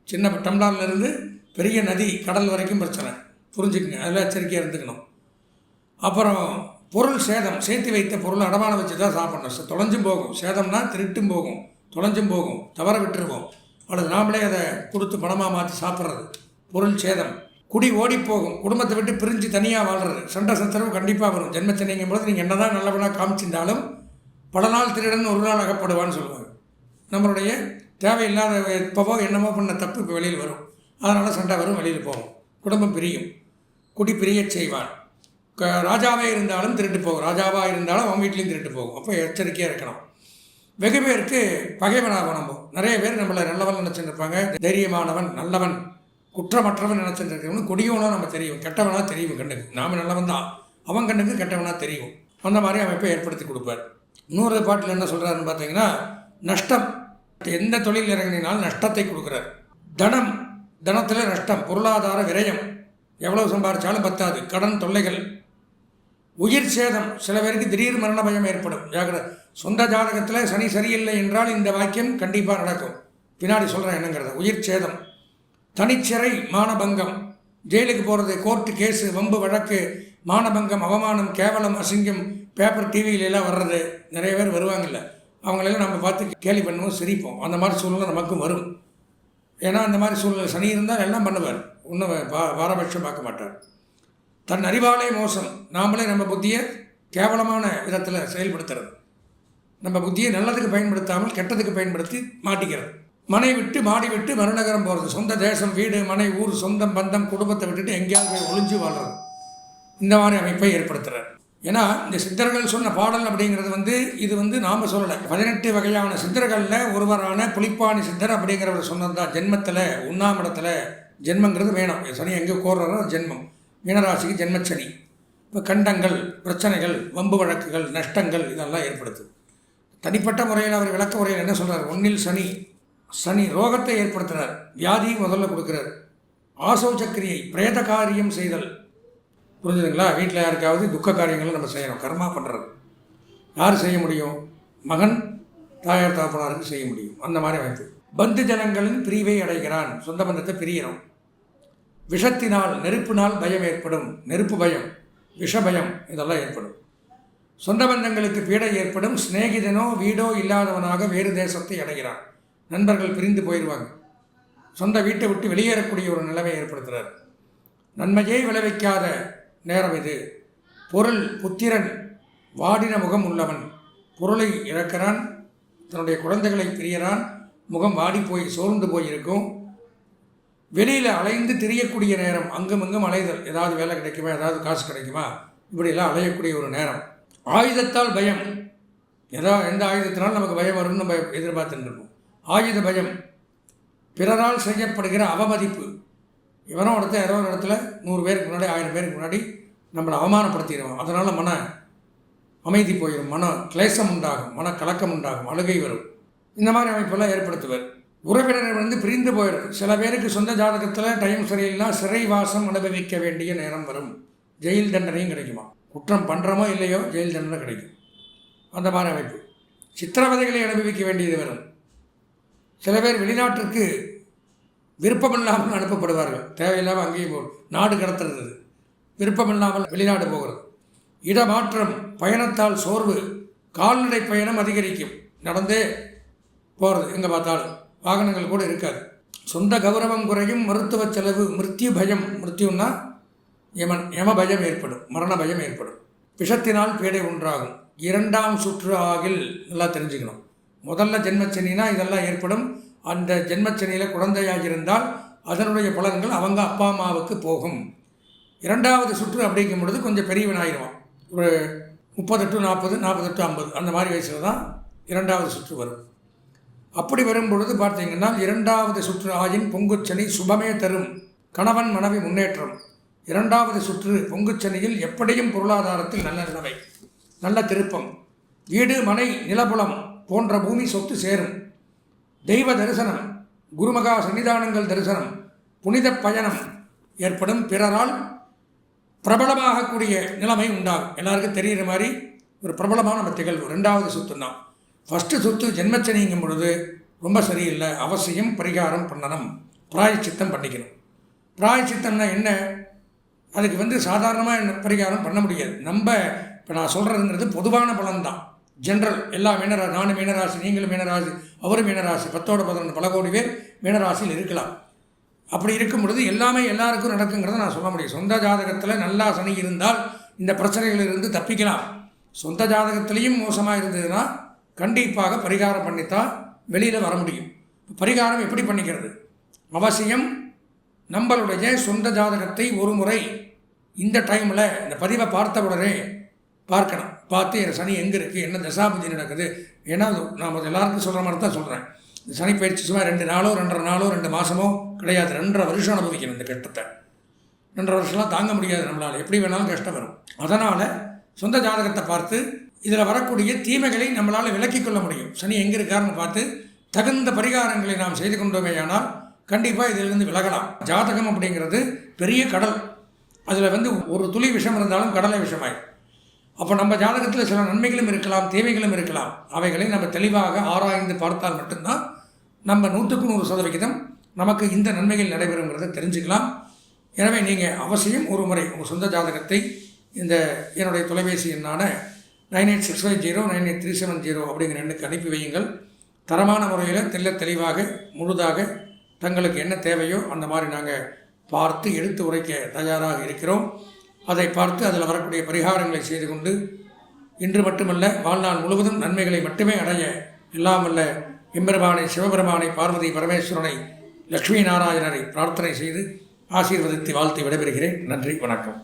சின்ன டம்ளார்லேருந்து பெரிய நதி கடல் வரைக்கும் பிரச்சனை. புரிஞ்சுக்குங்க, அதில் எச்சரிக்கையாக இருந்துக்கணும். அப்புறம் பொருள் சேதம், சேர்த்து வைத்த பொருள் அடமான வச்சு தான் சாப்பிட்ணும். தொலைஞ்சும் போகும், சேதம்னா திருட்டும் போகும், தொலைஞ்சும் போகும், தவற விட்டுருவோம், அல்லது நாமளே அதை கொடுத்து பணமாக மாற்றி சாப்பிட்றது. பொருள் சேதம். குடி ஓடி போகும், குடும்பத்தை விட்டு பிரிஞ்சு தனியாக வாழ்கிறது. சண்டை சச்சரவு கண்டிப்பாக வரும். ஜென்மச்சனிங்கும் போது நீங்கள் என்ன தான் நல்லவனாக காமிச்சிருந்தாலும் பல நாள் திருடன் ஒரு நாள் அகப்படுவான்னு சொல்லுவாங்க. நம்மளுடைய தேவையில்லாத எப்போவோ என்னமோ பண்ண தப்பு இப்போ வெளியில் வரும். அதனால் சண்டை வரும், வெளியில் போகும், குடும்பம் பிரியும், குடி பிரியச் செய்வான். ராஜாவே இருந்தாலும் திருட்டு போகும், ராஜாவாக இருந்தாலும் அவன் வீட்லேயும் திருட்டு போகும். அப்போ எச்சரிக்கையாக இருக்கணும். வெகு பேருக்கு பகைவனாகும். நம்ம நிறைய பேர் நம்மளை நல்லவன் நினச்சிட்டு இருப்பாங்க, தைரியமானவன், நல்லவன், குற்றமற்றவன் நினச்சிட்டு இருக்கிறவனு கொடியவனாக நம்ம தெரியும், கெட்டவனாக தெரியும் கண்ணுக்கு. நாம் நல்லவன் தான், அவன் கண்ணுக்கு கெட்டவனாக தெரியும். அந்த மாதிரி அமைப்பை ஏற்படுத்தி கொடுப்பார். இன்னொரு பாட்டில் என்ன சொல்கிறாருன்னு பார்த்தீங்கன்னா, நஷ்டம், எந்த தொழில் இறங்கினாலும் நஷ்டத்தை கொடுக்குறார். தனம், தனத்தில் நஷ்டம், பொருளாதார விரயம், எவ்வளவு சம்பாதிச்சாலும் பத்தாது, கடன் தொல்லைகள். உயிர் சேதம், சில பேருக்கு திடீர் மரண பயம் ஏற்படும். சொந்த ஜாதகத்தில் சனி சரியில்லை என்றால் இந்த வாக்கியம் கண்டிப்பாக நடக்கும். பின்னாடி சொல்கிறேன் என்னங்கிறத. உயிர் சேதம், தனிச்சிறை, மானபங்கம், ஜெயிலுக்கு போகிறது, கோர்ட்டு கேஸு, வம்பு வழக்கு, மானபங்கம், அவமானம், கேவலம், அசிங்கம், பேப்பர் டிவியிலெல்லாம் வர்றது. நிறைய பேர் வருவாங்கல்ல, அவங்களெல்லாம் நம்ம பார்த்து கேலி பண்ணுவோம், சிரிப்போம். அந்த மாதிரி சூழ்நிலை நமக்கும் வரும். ஏன்னா அந்த மாதிரி சூழ்நிலை சனி இருந்தால் எல்லாம் பண்ணுவார், இன்னும் பாரபட்சம் பார்க்க மாட்டார். தன் அறிவாலே மோசம், நாமளே நம்ம புத்தியை கேவலமான விதத்தில் செயல்படுத்துறது. நம்ம புத்தியை நல்லதுக்கு பயன்படுத்தாமல் கெட்டதுக்கு பயன்படுத்தி மாட்டிக்கிறது. மனை விட்டு மாடி விட்டு மறுநகரம் போகிறது. சொந்த தேசம், வீடு, மனை, ஊர், சொந்தம், பந்தம், குடும்பத்தை விட்டுட்டு எங்கேயாவது போய் ஒளிஞ்சு வாழ்கிறது. இந்த மாதிரி அமைப்பை ஏற்படுத்துகிறார். ஏன்னா இந்த சித்தர்கள் சொன்ன பாடல் அப்படிங்கிறது இது நாம் சொல்லலை. 18 வகையான சித்தர்களில் ஒருவரான புலிப்பாணி சித்தர் அப்படிங்கிறவர் சொன்னது தான். ஜென்மத்தில் 1ஆம் இடத்துல ஜென்மங்கிறது வேணும். சனி எங்கே கோர்றாரோ ஜென்மம். மீனராசிக்கு ஜென்மச்சனி. இப்போ கண்டங்கள், பிரச்சனைகள், வம்பு வழக்குகள், நஷ்டங்கள் இதெல்லாம் ஏற்படுத்துது. தனிப்பட்ட முறையில் அவர் விளக்க முறையில் என்ன சொல்கிறார்? 1 சனி, சனி ரோகத்தை ஏற்படுத்துகிறார், வியாதியை முதல்ல கொடுக்குறார். ஆசோ சக்கிரியை, பிரேத காரியம் செய்தல். புரிஞ்சுதுங்களா? வீட்டில் யாருக்காவது துக்க காரியங்களும் நம்ம செய்யணும், கர்மா பண்ணுறது. யார் செய்ய முடியும்? மகன் தாயார் தாப்பனாருக்கு செய்ய முடியும். அந்த மாதிரி அமைப்பு. பந்து ஜனங்களின் பிரிவை அடைகிறான், சொந்த பந்தத்தை பிரியணும். விஷத்தினால், நெருப்பினால் பயம் ஏற்படும், நெருப்பு பயம், விஷ பயம் இதெல்லாம் ஏற்படும். சொந்த பந்தங்களுக்கு பீடை ஏற்படும். சிநேகிதனோ வீடோ இல்லாதவனாக வேறு தேசத்தை அடைகிறான். நண்பர்கள் பிரிந்து போயிடுவாங்க. சொந்த வீட்டை விட்டு வெளியேறக்கூடிய ஒரு நிலைமை ஏற்படுத்துகிறார். நன்மையே விளைவிக்காத நேரம் இது. பொருள், புத்திரன் வாடின முகம் உள்ளவன், பொருளை இழக்கிறான், தன்னுடைய குழந்தைகளை பிரியறான், முகம் வாடி போய் சோர்ந்து போயிருக்கும், வெளியில் அலைந்து திரியக்கூடிய நேரம், அங்கும் இங்கும் அலைதல், ஏதாவது வேலை கிடைக்குமா, ஏதாவது காசு கிடைக்குமா, இப்படியெல்லாம் அலையக்கூடிய ஒரு நேரம். ஆயுதத்தால் பயம், எந்த ஆயுதத்தினாலும் நமக்கு பயம் வரும்னு நம்ம எதிர்பார்த்துட்டு இருக்கோம். ஆயுத பயம், பிறரால் செய்யப்படுகிற அவமதிப்பு, இவரும் ஏதோ ஒரு இடத்துல 100 பேருக்கு முன்னாடி 1000 பேருக்கு முன்னாடி நம்மளை அவமானப்படுத்திடுவோம். அதனால் மன அமைதி போயிடும், மன கிளேசம் உண்டாகும், மன கலக்கம் உண்டாகும், அழுகை வரும். இந்த மாதிரி அமைப்பெல்லாம் ஏற்படுத்துவார். உறவினர் பிரிந்து போயிடும். சில பேருக்கு சொந்த ஜாதகத்தில் டைம் சரியில்லைனா சிறைவாசம் அனுபவிக்க வேண்டிய நேரம் வரும். ஜெயில் தண்டனையும் கிடைக்குமா, குற்றம் பண்ணுறமோ இல்லையோ ஜெயில் தண்டனை கிடைக்கும். அந்த மாதிரி அமைப்பு. சித்திரவதைகளை அனுபவிக்க வேண்டியது வரும். சில பேர் வெளிநாட்டிற்கு விருப்பமில்லாமல் அனுப்பப்படுவார்கள். தேவையில்லாமல் அங்கேயும் நாடு கடத்துறது, விருப்பமில்லாமல் வெளிநாடு போகிறது. இடமாற்றம், பயணத்தால் சோர்வு, கால்நடை பயணம் அதிகரிக்கும். நடந்தே போகிறது, எங்கே பார்த்தாலும் வாகனங்கள் கூட இருக்காது. சொந்த கௌரவம் குறையும், மருத்துவ செலவு, மிருத்யு பயம், மிருத்யுன்னா யம பயம் ஏற்படும், மரண பயம் ஏற்படும். விஷத்தினால் பீடை உண்டாகும். 2ஆம் சுற்று ஆகில் நல்லா தெரிஞ்சுக்கணும். முதல்ல ஜென்மச்சனினா இதெல்லாம் ஏற்படும். அந்த ஜென்மச்சனியில் குழந்தையாக இருந்தால் அதனுடைய பலன்கள் அவங்க அப்பா அம்மாவுக்கு போகும். 2வது சுற்று அப்படிங்கும் பொழுது கொஞ்சம் பெரியவனாகிடுவான். ஒரு 38 40 48 50 அந்த மாதிரி வயசில் தான் 2வது சுற்று வரும். அப்படி வரும் பொழுது பார்த்தீங்கன்னா 2வது சுற்று ஆயின் பொங்குச்சனி சுபமே தரும், கணவன் மனைவி முன்னேற்றம். 2வது சுற்று பொங்குச்சனியில் எப்படியும் பொருளாதாரத்தில் நல்ல நிலைமை, நல்ல திருப்பம், வீடு மனை நிலபுலம் போன்ற பூமி சொத்து சேரும். தெய்வ தரிசனம், குருமகா சன்னிதானங்கள் தரிசனம், புனித பயணம் ஏற்படும். பிறரால் பிரபலமாகக்கூடிய நிலைமை உண்டாகும். எல்லாருக்கும் தெரிகிற மாதிரி ஒரு பிரபலமான நம்ம திகழ்வு 2வது சுத்து தான். ஃபஸ்ட்டு சுத்து ஜென்மச்சனிங்கும் பொழுது ரொம்ப சரியில்லை. அவசியம் பரிகாரம் பண்ணணும், பிராயச்சித்தம் பண்ணிக்கணும். பிராயச்சித்தம்னா என்ன? அதுக்கு சாதாரணமாக பரிகாரம் பண்ண முடியாது. இப்போ நான் சொல்கிறதுங்கிறது பொதுவான பலன்தான், ஜென்ரல். எல்லா மீனராசி, நானும் மீனராசி, நீங்களும் மீனராசி, அவரும் மீனராசி, 10ஓட 11 பல கோடி பேர் மீனராசியில் இருக்கலாம். அப்படி இருக்கும் பொழுது எல்லாமே எல்லாருக்கும் நடக்குங்கிறத நான் சொல்ல முடியும். சொந்த ஜாதகத்தில் நல்லா சனி இருந்தால் இந்த பிரச்சனைகளிலிருந்து தப்பிக்கலாம். சொந்த ஜாதகத்திலையும் மோசமாக இருந்ததுன்னா கண்டிப்பாக பரிகாரம் பண்ணித்தான் வெளியில் வர முடியும். பரிகாரம் எப்படி பண்ணிக்கிறது? அவசியம் நம்மளுடைய சொந்த ஜாதகத்தை ஒரு முறை இந்த டைமில் இந்த பதிவை பார்த்த உடனே பார்க்கணும். பார்த்து என் சனி எங்கே இருக்குது, என்ன தசாபுதி நடக்குது. ஏன்னா நான் எல்லாருக்கும் சொல்கிற மாதிரி தான் சொல்கிறேன். இந்த சனி பயிற்சி சும்மா 2 நாளோ 2.5 நாளோ 2 மாதமோ கிடையாது. 2.5 வருஷம் அனுபவிக்கணும் இந்த கஷ்டத்தை. 2.5 வருஷம்லாம் தாங்க முடியாது நம்மளால், எப்படி வேணாலும் கஷ்டம் வரும். அதனால் சொந்த ஜாதகத்தை பார்த்து இதில் வரக்கூடிய தீமைகளை நம்மளால் விலக்கிக் கொள்ள முடியும். சனி எங்கே இருக்காருன்னு பார்த்து தகுந்த பரிகாரங்களை நாம் செய்து கொண்டோமே ஆனால் கண்டிப்பாக இதிலிருந்து விலகலாம். ஜாதகம் அப்படிங்கிறது பெரிய கடல். அதில் ஒரு துளி விஷம் இருந்தாலும் கடலை விஷமாயிடும். அப்போ நம்ம ஜாதகத்தில் சில நன்மைகளும் இருக்கலாம், தீமைகளும் இருக்கலாம். அவைகளை நம்ம தெளிவாக ஆராய்ந்து பார்த்தால் மட்டும்தான் நம்ம 100க்கு 100% நமக்கு இந்த நன்மைகள் நடைபெறுங்கிறத தெரிஞ்சுக்கலாம். எனவே நீங்கள் அவசியம் ஒரு முறை உங்கள் சொந்த ஜாதகத்தை இந்த என்னுடைய தொலைபேசி எண்ணான 9865 98370 அப்படிங்கிற எண்ணுக்கு அனுப்பி வையுங்கள். தரமான முறையில் தெளிவாக முழுதாக தங்களுக்கு என்ன தேவையோ அந்த மாதிரி நாங்கள் பார்த்து எடுத்து உரைக்க தயாராக இருக்கிறோம். அதை பார்த்து அதில் வரக்கூடிய பரிகாரங்களை செய்து கொண்டு இன்று மட்டுமல்ல வாழ்நாள் முழுவதும் நன்மைகளை மட்டுமே அடைய எல்லாம் வல்ல எம்பெருமானை, சிவபெருமானை, பார்வதி பரமேஸ்வரனை, லட்சுமி நாராயணரை பிரார்த்தனை செய்து ஆசீர்வதித்து வாழ்த்து விடைபெறுகிறேன். நன்றி, வணக்கம்.